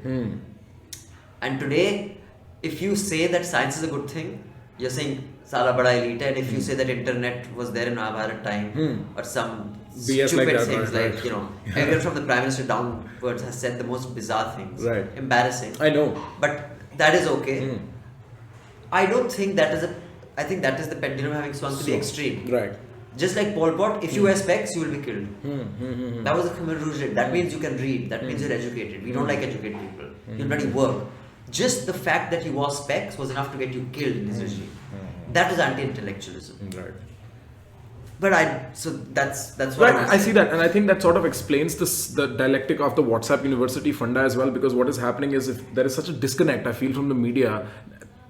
And today, if you say that science is a good thing, you're saying Sala Bada Elite, and if you say that internet was there in Mahabharata time, or some BS stupid like that, things right, like, everyone from the Prime Minister downwards has said the most bizarre things. Right. Embarrassing. I know. But that is okay. I don't think that is I think that is the pendulum having swung to the extreme. Right. Just like Pol Pot, if you wear specs, you will be killed. That was the Khmer Rouge did. That means you can read. That means you're educated. We don't like educated people. You'll bloody work. Just the fact that you wore specs was enough to get you killed in this regime. That was anti-intellectualism. Right. But so that's what Right, I see that, and I think that sort of explains the dialectic of the WhatsApp University funda as well, because what is happening is, if there is such a disconnect, I feel, from the media,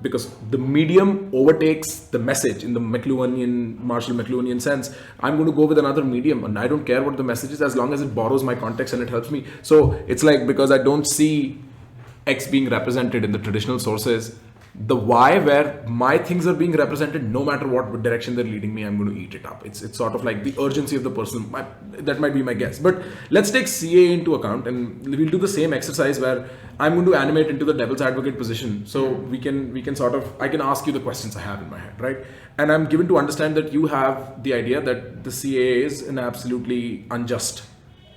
because the medium overtakes the message in the Marshall McLuhanian sense. I'm going to go with another medium, and I don't care what the message is as long as it borrows my context and it helps me. So it's like, because I don't see X being represented in the traditional sources, the Y, where my things are being represented, no matter what direction they're leading me, I'm going to eat it up. It's sort of like the urgency of the person. That might be my guess. But let's take CA into account, and we'll do the same exercise where I'm going to animate into the devil's advocate position. So we can sort of, I can ask you the questions I have in my head, right? And I'm given to understand that you have the idea that the CA is an absolutely unjust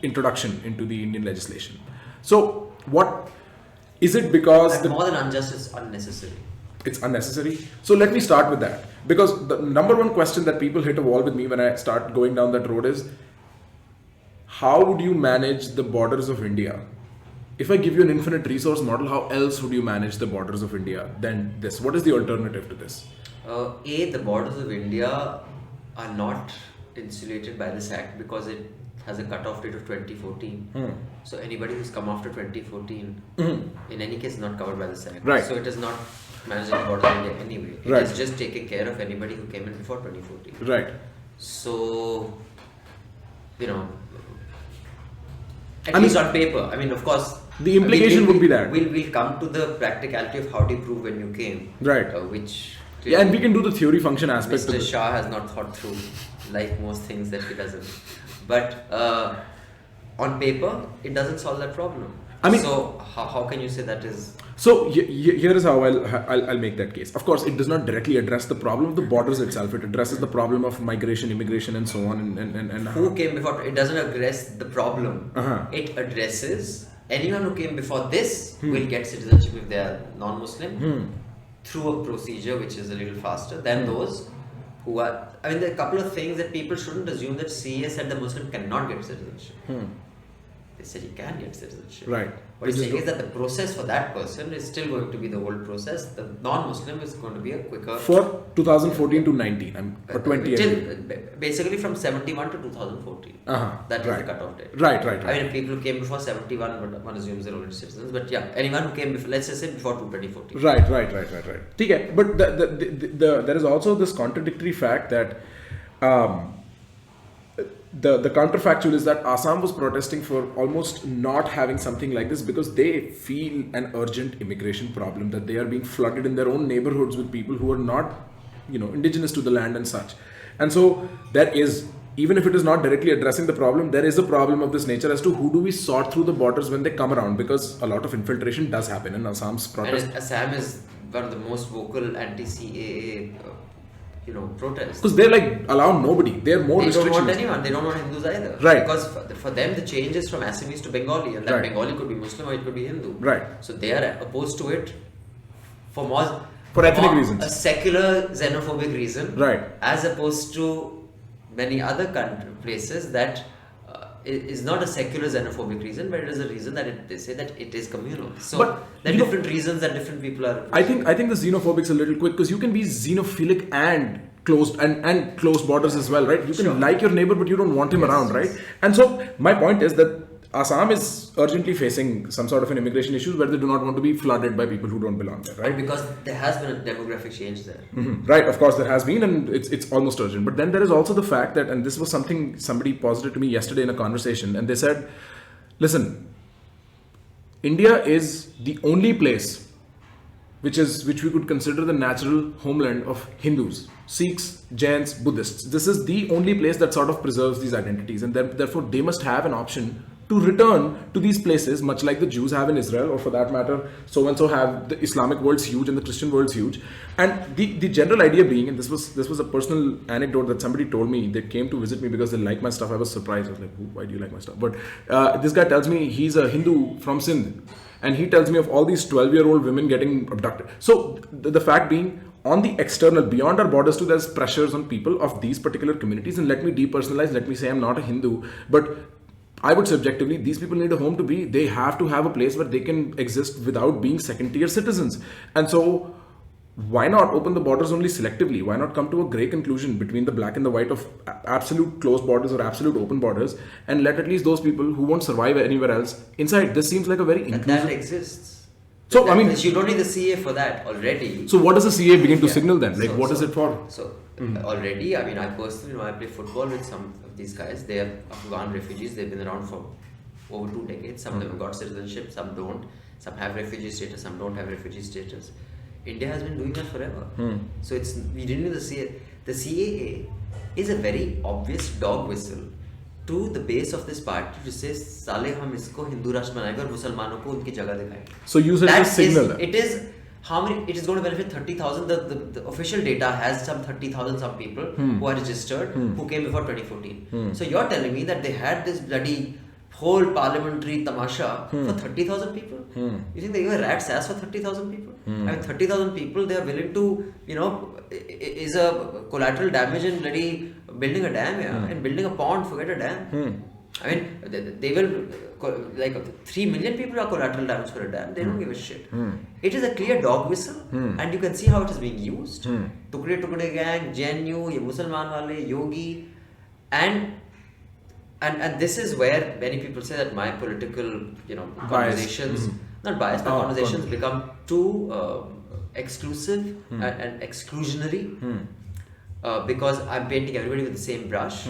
introduction into the Indian legislation. So what is it? Because more than unjust, it's unnecessary. It's unnecessary. So let me start with that, because the number one question that people hit a wall with me when I start going down that road is, how would you manage the borders of India? If I give you an infinite resource model, how else would you manage the borders of India than this? What is the alternative to this? The borders of India are not insulated by this act because it has a cutoff date of 2014. So anybody who's come after 2014, in any case, is not covered by this act. Right. So it is not managing the borders of India anyway. It Right. is just taking care of anybody who came in before 2014. Right. So, at least on paper. I mean, of course, the implication would be that we'll come to the practicality of how do you prove when you came. Right. Which yeah, and we can do the theory function aspect. Mr. Shah has not thought through, like most things that he doesn't. But on paper, it doesn't solve that problem. I mean, so how can you say that is? So here is how I'll make that case. Of course, it does not directly address the problem of the borders itself. It addresses the problem of migration, immigration, and so on. And who came before? It doesn't address the problem. It addresses anyone who came before this will get citizenship if they are non-Muslim through a procedure which is a little faster than those who are. I mean, there are a couple of things that people shouldn't assume that CA said the Muslim cannot get citizenship. They said he can get citizenship. Right. What he's saying is that the process for that person is still going to be the old process. The non-Muslim is going to be a quicker. For 2014 to 19, or 20. Basically from 71 to 2014. That is the cutoff date. Right. I mean, people who came before 71, one assumes they're already citizens. But yeah, anyone who came before, let's just say before 2014. Right. Okay, but there is also this contradictory fact that the counterfactual is that Assam was protesting for almost not having something like this because they feel an urgent immigration problem, that they are being flooded in their own neighborhoods with people who are not, indigenous to the land and such. And so there is, even if it is not directly addressing the problem, there is a problem of this nature as to who do we sort through the borders when they come around, because a lot of infiltration does happen in Assam's protest. And Assam is one of the most vocal anti-CAA protests. Because they're allow nobody. They're more restrictions. They don't want anyone. They don't want Hindus either. Right. Because for them the change is from Assamese to Bengali, and that Right. Bengali could be Muslim or it could be Hindu. Right. So they are opposed to it for ethnic reasons. A secular xenophobic reason. Right. As opposed to many other places that is not a secular xenophobic reason, but it is a reason that they say that it is communal. So But, there are you know, different reasons that different people are. I think the xenophobic's a little quick because you can be xenophilic and closed borders as well, right? You can Sure. like your neighbor, but you don't want him Yes, around, yes. right? And so my point is that Assam is urgently facing some sort of an immigration issue where they do not want to be flooded by people who don't belong there, right? Because there has been a demographic change there. Right, of course there has been, and it's almost urgent. But then there is also the fact that, and this was something somebody posited to me yesterday in a conversation, and they said, listen, India is the only place which we could consider the natural homeland of Hindus, Sikhs, Jains, Buddhists. This is the only place that sort of preserves these identities, and therefore they must have an option to return to these places, much like the Jews have in Israel, or for that matter, so and so have. The Islamic world's huge and the Christian world's huge. And the general idea being, and this was a personal anecdote that somebody told me. They came to visit me because they like my stuff. I was surprised. I was like, why do you like my stuff? But this guy tells me he's a Hindu from Sindh. And he tells me of all these 12-year-old women getting abducted. So the fact being, on the external, beyond our borders too, there's pressures on people of these particular communities. And let me depersonalize, let me say I'm not a Hindu, but I would subjectively, these people need a home to be. They have to have a place where they can exist without being second-tier citizens. And so why not open the borders only selectively? Why not come to a grey conclusion between the black and the white of absolute closed borders or absolute open borders, and let at least those people who won't survive anywhere else inside? This seems like a very inclusive... That exists. So, I mean... You don't need the CA for that already. So what does the CA begin to signal then? Like, what is it for? So, already, I mean, I personally, I play football with some of these guys. They are Afghan refugees. They've been around for over 2 decades. Some of them have got citizenship, some don't. Some have refugee status, some don't have refugee status. India has been doing that forever. So we didn't need the CA. The CAA is a very obvious dog whistle to the base of this party to say, साले हम इसको हिंदू राष्ट्र बनाएंगे और मुसलमानों को उनकी जगह दिखाएंगे. So you said it's a signal. It is how many? It is going to benefit 30,000. The official data has some 30,000 some people who are registered who came before 2014. So you're telling me that they had this bloody whole parliamentary tamasha for 30,000 people? You think they give a rat's ass for 30,000 people? I mean, 30,000 people, they are willing to, is a collateral damage in bloody building a dam, and building a pond, forget a dam. I mean, they will, like 3 million people are collateral damage for a dam, they don't give a shit. It is a clear dog whistle, and you can see how it is being used. Tukde Tukde gang, JNU, ye Musalman wale, Yogi, and this is where many people say that my political, conversations, not biased, but conversations become too exclusive and exclusionary because I'm painting everybody with the same brush,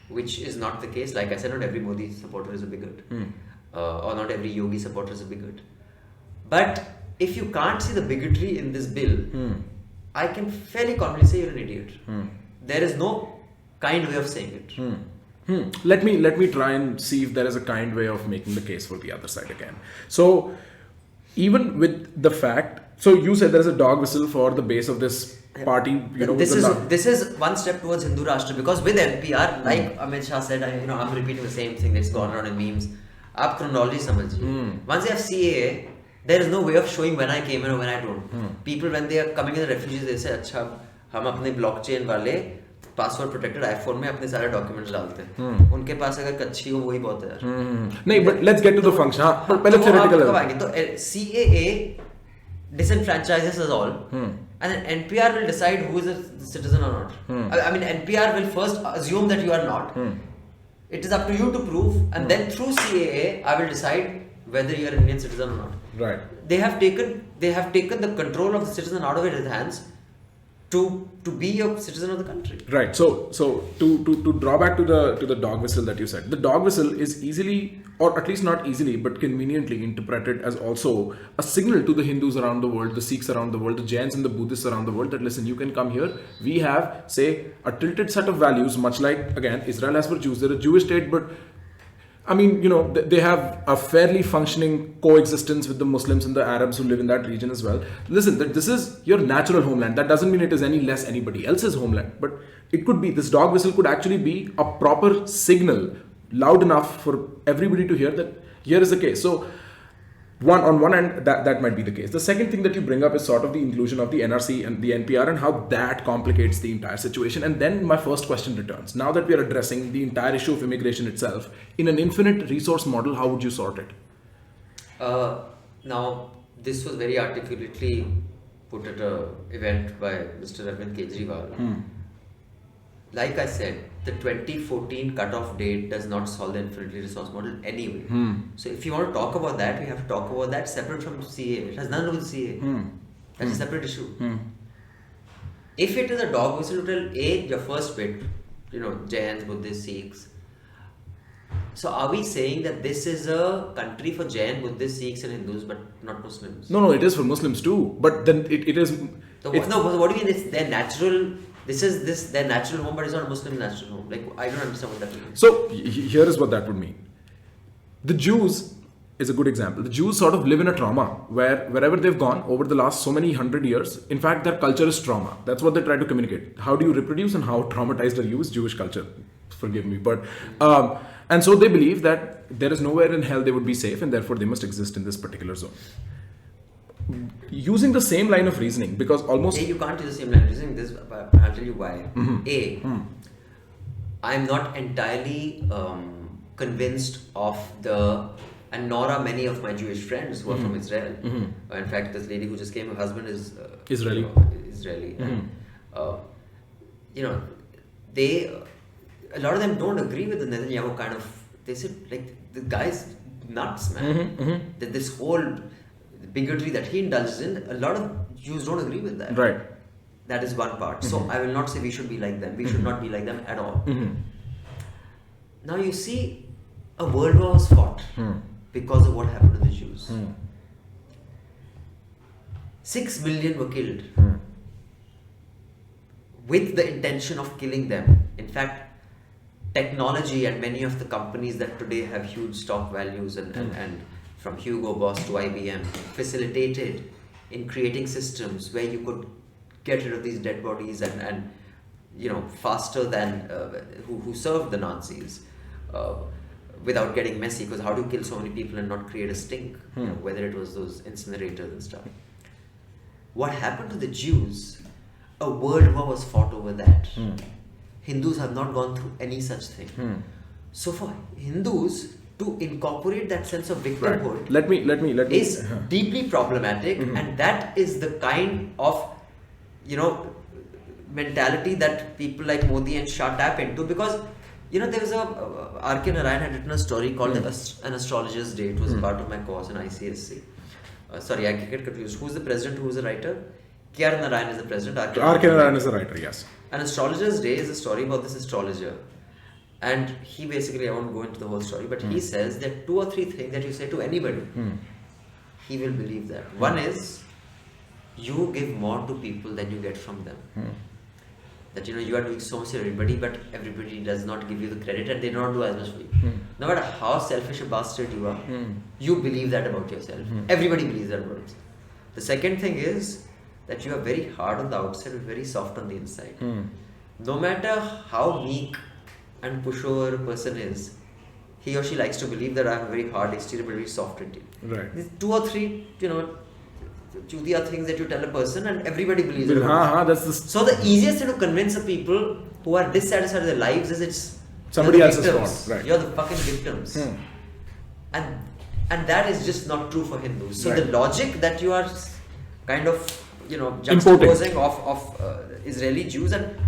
which is not the case. Like I said, not every Modi supporter is a bigot, or not every Yogi supporter is a bigot. But if you can't see the bigotry in this bill, I can fairly confidently say you're an idiot. There is no kind way of saying it. Let me try and see if there is a kind way of making the case for the other side again. So even with the fact, so you said there is a dog whistle for the base of this party. This is one step towards Hindu Rashtra, because with NPR, like Amit Shah said, I'm repeating the same thing that's gone around in memes. Aap chronology samajhiye. Once you have CAA, there is no way of showing when I came in or when I don't. People, when they are coming in the refugees, they say, अच्छा, हम अपने blockchain वाले password protected iPhone में अपने सारे documents डालते हैं. उनके पास अगर कच्ची हो वही बहुत है यार. नहीं, but let's get to the function. हां, पहले थ्योरेटिकल कब आएंगे? तो CAA disenfranchises us all, and then NPR will decide who is a citizen or not. I mean, NPR will first assume that you are not. It is up to you to prove, and then through CAA I will decide whether you are an Indian citizen or not. Right. They have taken the control of the citizen out of his hands to be a citizen of the country. Right. So to draw back to the dog whistle that you said, the dog whistle is easily, or at least not easily, but conveniently interpreted as also a signal to the Hindus around the world, the Sikhs around the world, the Jains and the Buddhists around the world that listen, you can come here. We have, say, a tilted set of values, much like, again, Israel has for Jews. They're a Jewish state, but I mean, they have a fairly functioning coexistence with the Muslims and the Arabs who live in that region as well. Listen, that this is your natural homeland. That doesn't mean it is any less anybody else's homeland. But it could be, this dog whistle could actually be a proper signal, loud enough for everybody to hear that here is the case. So On one end, that might be the case. The second thing that you bring up is sort of the inclusion of the NRC and the NPR and how that complicates the entire situation. And then my first question returns. Now that we are addressing the entire issue of immigration itself, in an infinite resource model, how would you sort it? Now, this was very articulately put at an event by Mr. Arvind Kejriwal. Like I said, the 2014 cutoff date does not solve the infinitely resource model anyway. So if you want to talk about that, we have to talk about that separate from CA. It has nothing to do with CA. That's a separate issue. If it is a dog whistle to tell your first bit, Jains, Buddhists, Sikhs. So are we saying that this is a country for Jain, Buddhists, Sikhs and Hindus but not Muslims? No, it is for Muslims too. But then it is... So what do you mean? It's their natural... their natural home, but it's not a Muslim natural home. Like, I don't understand what that means. So, here is what that would mean. The Jews is a good example. The Jews sort of live in a trauma where wherever they've gone over the last so many hundred years, in fact, their culture is trauma. That's what they try to communicate. How do you reproduce and how traumatized are you is Jewish culture. Forgive me. But, and so they believe that there is nowhere in hell they would be safe and therefore they must exist in this particular zone. Using the same line of reasoning, because almost... You can't use the same line of reasoning. I'll tell you why. I'm not entirely convinced of and nor are many of my Jewish friends who are from Israel. In fact, this lady who just came, her husband is Israeli. And, a lot of them don't agree with the Netanyahu kind of... They said, like, the guy's nuts, man. That this whole... bigotry that he indulges in, a lot of Jews don't agree with that. Right. That is one part. So I will not say we should be like them. We should not be like them at all. Now you see, a world war was fought because of what happened to the Jews. 6 million were killed with the intention of killing them. In fact, technology and many of the companies that today have huge stock values and from Hugo Boss to IBM, facilitated in creating systems where you could get rid of these dead bodies and faster than who served the Nazis without getting messy. Because how do you kill so many people and not create a stink? Whether it was those incinerators and stuff. What happened to the Jews? A world war was fought over that. Hindus have not gone through any such thing. So for Hindus to incorporate that sense of victimhood let me is deeply problematic, and that is the kind of mentality that people like Modi and Shah tap into. Because there was R.K. Narayan had written a story called An Astrologer's Day. It was a part of my course in ICSC. Sorry, I get confused. Who's the president? Who's the writer? K.R. Narayan is the president. R.K. Narayan is the writer, yes. An Astrologer's Day is a story about this astrologer. And he basically, I won't go into the whole story, but he says that 2 or 3 things that you say to anybody, he will believe that. One is, you give more to people than you get from them. That you are doing so much for everybody, but everybody does not give you the credit and they do not do as much for you. No matter how selfish a bastard you are, you believe that about yourself. Everybody believes that about themselves. The second thing is that you are very hard on the outside but very soft on the inside. No matter how meek and pushover a person is, he or she likes to believe that I have a very hard exterior but very soft interior. Right. These 2 or 3, chutiya things that you tell a person and everybody believes it. So the easiest thing to convince the people who are dissatisfied with their lives is it's somebody else's fault. Right. You're the fucking victims. And that is just not true for Hindus. So the logic that you are kind of juxtaposing of Israeli Jews, and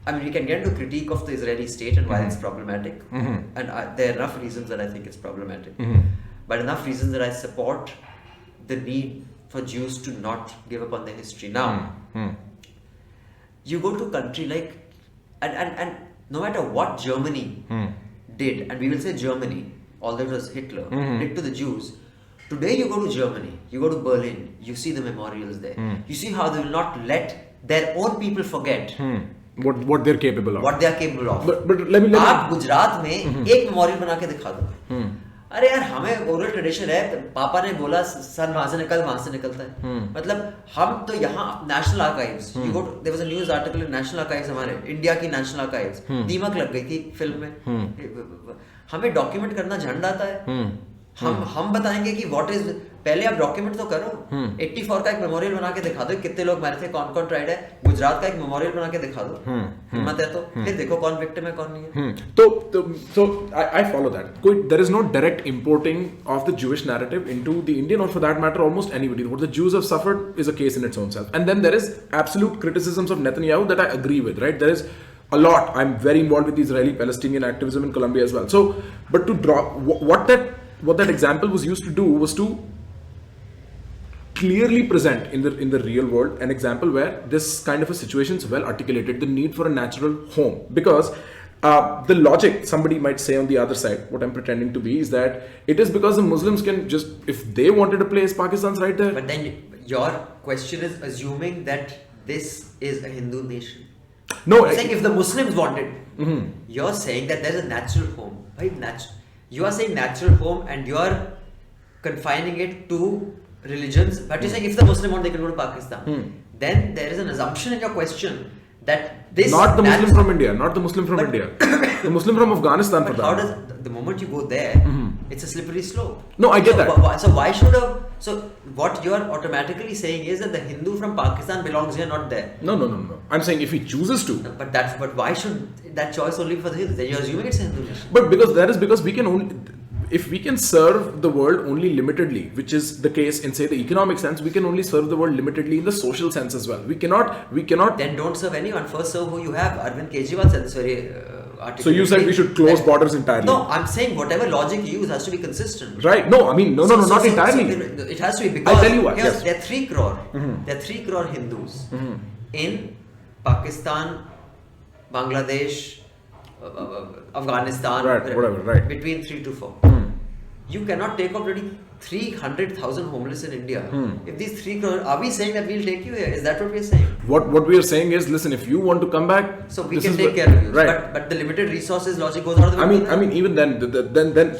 I mean, we can get into critique of the Israeli state and why it's problematic. And there are enough reasons that I think it's problematic. But enough reasons that I support the need for Jews to not give up on their history. Now, you go to a country like, and no matter what Germany did, and we will say Germany, although it was Hitler, did to the Jews, today you go to Germany, you go to Berlin, you see the memorials there. You see how they will not let their own people forget what they're capable of. What they are capable of. But let me आप गुजरात में एक memorial बना के दिखा दो. अरे यार, हमें ओरल ट्रेडिशन है, पापा ने बोला सन वहां से निकलता है. मतलब हम तो यहाँ national archives, there was a news article in national archives, हमारे इंडिया की नेशनल आर्काइव्स, दीमक लग गई थी फिल्म में. हमें डॉक्यूमेंट करना झंड आता है. हम बताएंगे कि व्हाट इज, पहले आप डॉक्यूमेंट तो करो। 84 का एक मेमोरियल बना के दिखा दो, कितने लोग मारे थे, कौन कौन ट्राइड है। गुजरात का एक मेमोरियल बना के दिखा दो, हिम्मत है तो फिर देखो कौन विक्टिम है कौन नहीं है। So I follow that. There is no direct importing of the Jewish narrative into the Indian, or for that matter, almost anybody. What the Jews have suffered is a case in its own self. And then there is absolute criticisms of Netanyahu that I agree with, right? There is a lot. I'm very involved with Israeli-Palestinian activism in Colombia as well. So, but to draw what that example was used to do was to clearly present in the real world an example where this kind of a situation is well articulated, the need for a natural home. Because the logic, somebody might say on the other side, what I'm pretending to be, is that it is because the Muslims can just, if they wanted a place, Pakistan's right there. But then your question is assuming that this is a Hindu nation. No, you're saying if the Muslims wanted, you're saying that there's a natural home. Right? You are saying natural home and you're confining it to religions, but you're saying if the Muslim want, they can go to Pakistan. Then there is an assumption in your question that this... Not the Muslim from India, not the Muslim from India. The Muslim from Afghanistan for that. How does... The moment you go there, it's a slippery slope. No, I get that. So why should a... So what you're automatically saying is that the Hindu from Pakistan belongs here, not there. No. I'm saying if he chooses to. But why should that choice only be for the Hindus? Then you're assuming it's a Hindu nation. But because we can only... If we can serve the world only limitedly, which is the case in, say, the economic sense, we can only serve the world limitedly in the social sense as well. We cannot... Then don't serve anyone. First serve who you have. Arvind Kejriwal said this very article. So you said we should close borders entirely. No, I'm saying whatever logic you use has to be consistent. Right. No, I mean, not entirely. It has to be, because I'll tell you why. Yes. There are 3 crore. There are 3 crore Hindus in Pakistan, Bangladesh, Afghanistan, right. Between 3 to 4. You cannot take off already 300,000 homeless in India. If these 3 crore, are we saying that we'll take you here? Is that what we're saying? What we are saying is, listen, if you want to come back, so we can take care of you. Right. But the limited resources logic goes out of the way. I mean, even then,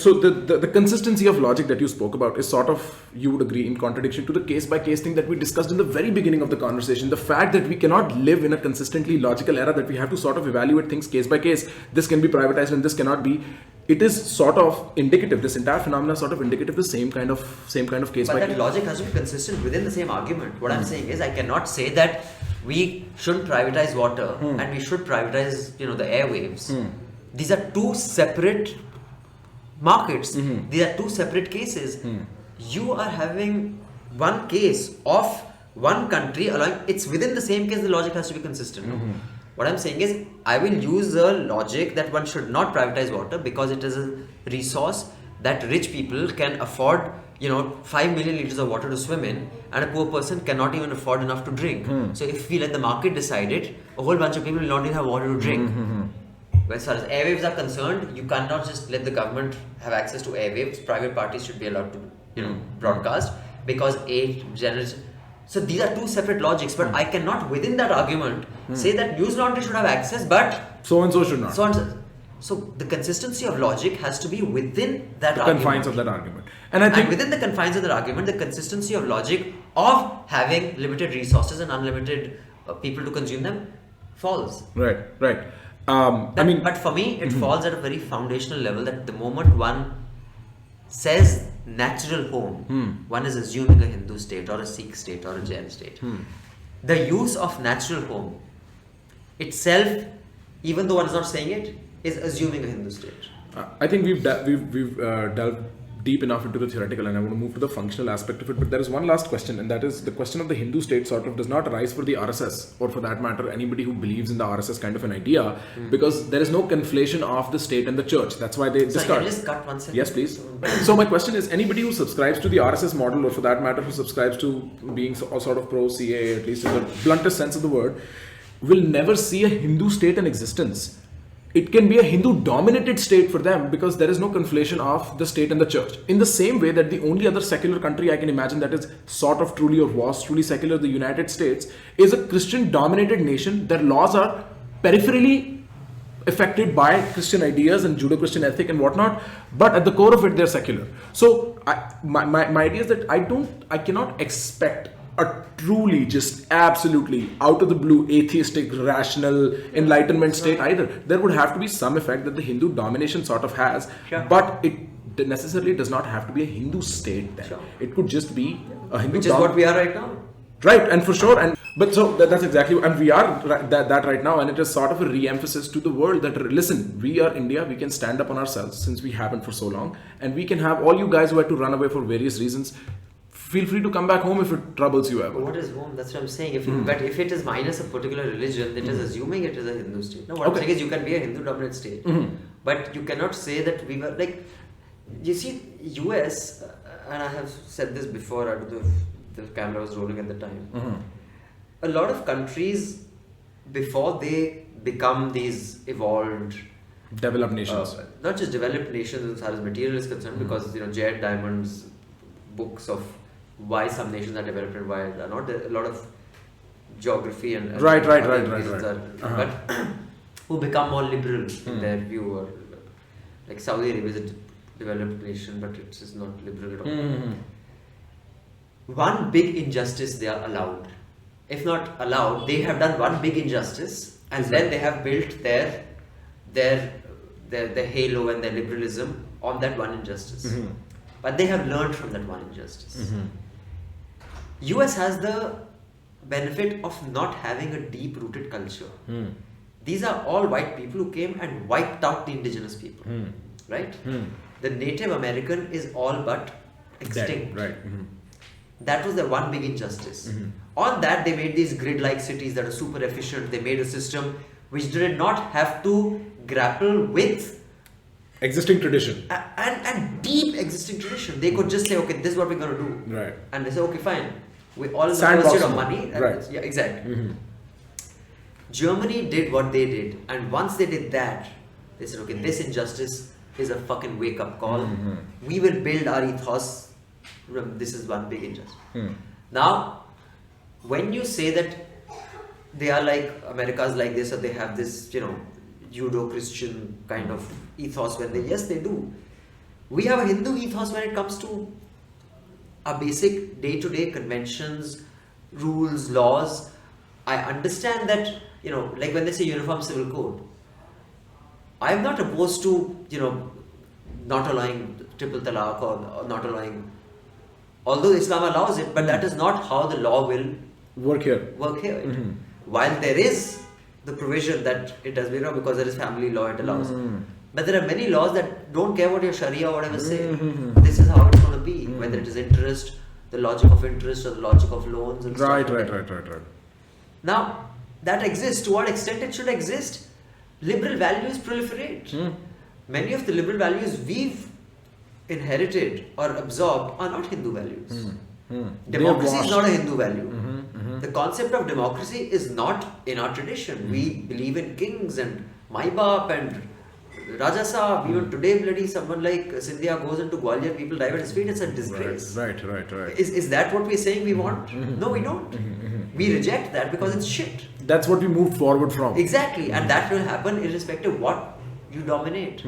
so the consistency of logic that you spoke about is sort of, you would agree, in contradiction to the case by case thing that we discussed in the very beginning of the conversation. The fact that we cannot live in a consistently logical era, that we have to sort of evaluate things case by case. This can be privatized and this cannot be. It is sort of indicative. This entire phenomenon is sort of indicative of the same kind of case by case. But that logic has to be consistent within the same argument. What I'm saying is, I cannot say that we shouldn't privatize water and we should privatize, the airwaves. These are 2 separate markets. These are 2 separate cases. You are having one case of one country allowing, it's within the same case, the logic has to be consistent. What I'm saying is, I will use the logic that one should not privatize water because it is a resource that rich people can afford, 5 million liters of water to swim in, and a poor person cannot even afford enough to drink. So if we let the market decide it, a whole bunch of people will not even have water to drink. As far as airwaves are concerned, you cannot just let the government have access to airwaves. Private parties should be allowed to, broadcast, because so these are 2 separate logics, but I cannot within that argument say that Newslaundry should have access, but so and so should not. So the consistency of logic has to be within that the argument. confines of that argument. And I think within the confines of that argument, the consistency of logic of having limited resources and unlimited people to consume them falls. Right. But for me, it falls at a very foundational level, that the moment one says natural home, one is assuming a Hindu state or a Sikh state or a Jain state. The use of natural home itself, even though one is not saying it, is assuming a Hindu state. I think we've delved deep enough into the theoretical, and I want to move to the functional aspect of it. But there is one last question, and that is the question of the Hindu state sort of does not arise for the RSS, or for that matter, anybody who believes in the RSS kind of an idea, because there is no conflation of the state and the church. That's why they discard. Can you just cut 1 second? Yes, please. So my question is, anybody who subscribes to the RSS model, or for that matter, who subscribes to being sort of pro-CA, at least in the bluntest sense of the word, will never see a Hindu state in existence. It can be a Hindu-dominated state for them, because there is no conflation of the state and the church. In the same way that the only other secular country I can imagine that is sort of truly, or was truly secular, the United States, is a Christian-dominated nation. Their laws are peripherally affected by Christian ideas and Judeo-Christian ethic and whatnot, but at the core of it, they're secular. So my idea is that I cannot expect a truly, just absolutely out of the blue atheistic, rational enlightenment state either. There would have to be some effect that the Hindu domination sort of has, but it necessarily does not have to be a Hindu state then. Sure. It could just be a Hindu Which is what we are right now. Right, and for sure, but so that's exactly, and we are that right now, and it is sort of a re-emphasis to the world that listen, we are India, we can stand up on ourselves since we haven't for so long, and we can have all you guys who had to run away for various reasons. Feel free to come back home if it troubles you ever. What is home? That's what I'm saying. But if it is minus a particular religion, it is assuming it is a Hindu state. No, what I'm saying is you can be a Hindu dominant state, but you cannot say that we were like. You see, US, and I have said this before. I don't know if the camera was rolling at the time. A lot of countries, before they become these evolved, Developed nations, not just developed nations as far as material is concerned, because Jared Diamond's books of why some nations are developed and why are not. There are a lot of geography and right. reasons but who become more liberal in their view, or like Saudi Arabia is a developed nation, but it is not liberal at all. One big injustice they are allowed. If not allowed, they have done one big injustice, and then they have built their halo and their liberalism on that one injustice. But they have learned from that one injustice. US has the benefit of not having a deep-rooted culture. These are all white people who came and wiped out the indigenous people, right? The Native American is all but extinct. Right. That was the one big injustice. On that, they made these grid-like cities that are super efficient. They made a system which did not have to grapple with existing tradition and deep existing tradition. They could just say, okay, this is what we're going to do. Right. And they say, okay, fine. We all in the Sandbox pursuit of mode. money. Right. Yeah, exactly. Germany did what they did. And once they did that, they said, okay, this injustice is a fucking wake-up call. We will build our ethos. This is one big injustice. Now, when you say that they are like, America's like this, or they have this, Judo-Christian kind of ethos, yes, they do. We have a Hindu ethos when it comes to our basic day-to-day conventions, rules, laws. I understand that, like when they say uniform civil code, I'm not opposed to, not allowing triple talaq or not allowing, although Islam allows it, but that is not how the law will work here. While there is the provision that it does be wrong because there is family law, it allows. But there are many laws that don't care what your Sharia or whatever say. This is how it's going to be, whether it is interest, the logic of interest or the logic of loans and Right. Now, that exists. To what extent it should exist? Liberal values proliferate. Many of the liberal values we've inherited or absorbed are not Hindu values. Democracy is not a Hindu value. The concept of democracy is not in our tradition. We believe in kings and Mai Baap and Raja Saab. Even today, bloody someone like Scindia goes into Gwalior, people dive at his feet. It's a disgrace. Right. Is that what we're saying we want? No, we don't. We reject that because it's shit. That's what we moved forward from. Exactly, and that will happen irrespective of what you dominate.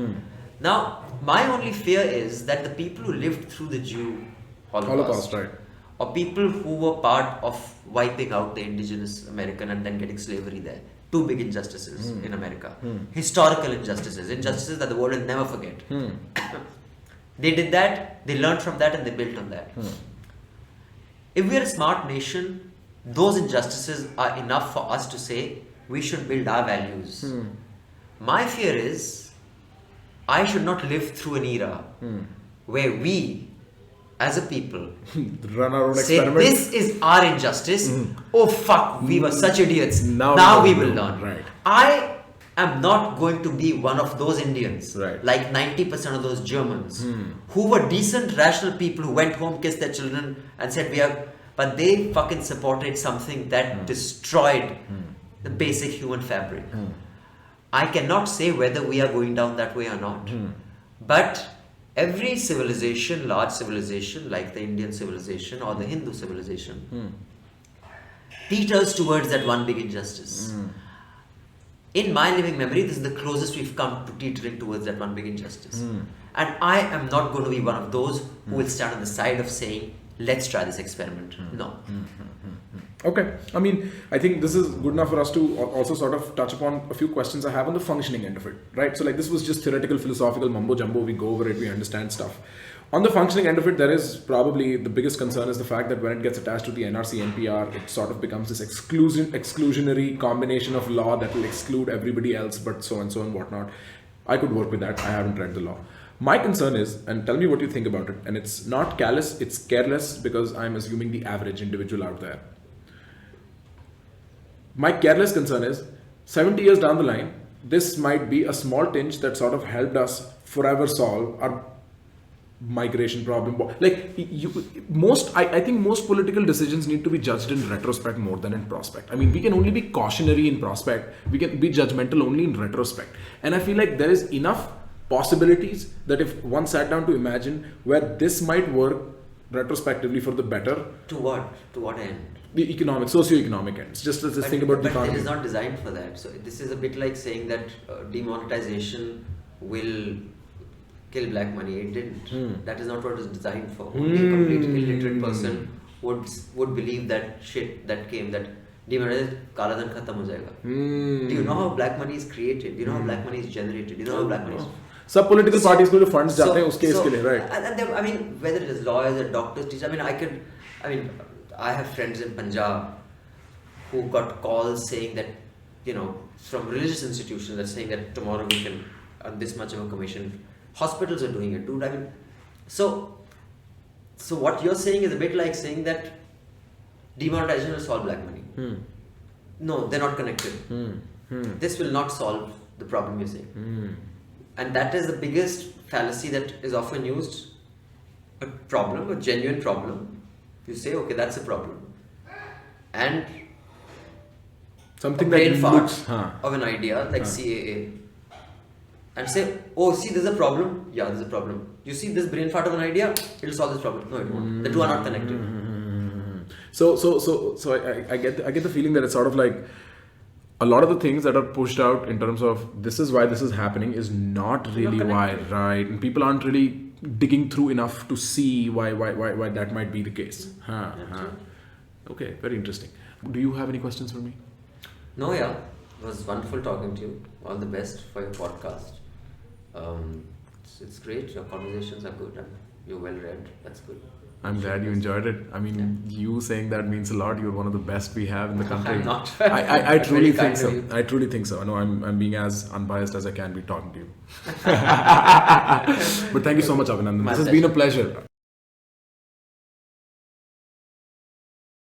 Now, my only fear is that the people who lived through the Jew Holocaust, right. or people who were part of wiping out the indigenous American and then getting slavery there, two big injustices in America. Historical injustices that the world will never forget. They did that, they learned from that, and they built on that. If we are a smart nation, those injustices are enough for us to say we should build our values. My fear is I should not live through an era where we as a people run our own say experiment. this is our injustice. Oh fuck, we were such idiots. Now we will learn. Right. I am not going to be one of those Indians, Right. like 90% of those Germans, who were decent, rational people who went home, kissed their children, and said we are. But they fucking supported something that destroyed the basic human fabric. I cannot say whether we are going down that way or not. But every civilization, large civilization like the Indian civilization or the Hindu civilization, teeters towards that one big injustice. In my living memory, this is the closest we've come to teetering towards that one big injustice. And I am not going to be one of those who will stand on the side of saying, let's try this experiment. No. Okay. I mean, I think this is good enough for us to also sort of touch upon a few questions I have on the functioning end of it, right? So, like, this was just theoretical, philosophical mumbo jumbo. We go over it, we understand stuff. On the functioning end of it, there is probably the biggest concern is the fact that when it gets attached to the NRC NPR, it sort of becomes this exclusionary combination of law that will exclude everybody else, but so and so and whatnot. I could work with that. I haven't read the law. My concern is, and tell me what you think about it, and it's not callous, it's careless, because I'm assuming the average individual out there. My careless concern is 70 years down the line, this might be a small tinge that sort of helped us forever solve our migration problem. Like I think most political decisions need to be judged in retrospect more than in prospect. I mean, we can only be cautionary in prospect. We can be judgmental only in retrospect. And I feel like there is enough possibilities that if one sat down to imagine where this might work retrospectively for the better. To what? To what end? The economic, socio-economic ends. Just let's think about the economy. But it is not designed for that. So this is a bit like saying that demonetization will kill black money. It didn't. That is not what it was designed for. Only a completely illiterate person would believe that shit that came, that demonetization, kala dhan khatam ho jayega. Do you know how black money is created? Do you know how black money is generated? Do you know how black money is... Some political parties को जो funds जाते हैं उसके इसके लिए, right? And then, I mean, whether it is lawyers or doctors, teachers, I have friends in Punjab who got calls saying that, from religious institutions that saying that tomorrow we can earn this much of a commission. Hospitals are doing it, dude. I mean, so what you're saying is a bit like saying that demonetization will solve black money. No, they're not connected. This will not solve the problem you're saying. And that is the biggest fallacy that is often used. A problem, a genuine problem. You say, okay, that's a problem. And something a brain that fart looks of an idea like CAA. And say, oh, see, there's a problem. Yeah, there's a problem. You see this brain fart of an idea, it'll solve this problem. No, it won't. The two are not connected. So I get the feeling that it's sort of like a lot of the things that are pushed out in terms of this is why this is happening is not really why, right? And people aren't really digging through enough to see why that might be the case. Okay, very interesting. Do you have any questions for me? No, yeah. It was wonderful talking to you. All the best for your podcast. It's great. Your conversations are good and you're well read. That's good. I'm glad you enjoyed it. I mean, you saying that means a lot. You're one of the best we have in the country. I'm not. I truly think so. I truly think so. I know I'm being as unbiased as I can be talking to you. But thank you so much, Abhinandan. This has been a pleasure.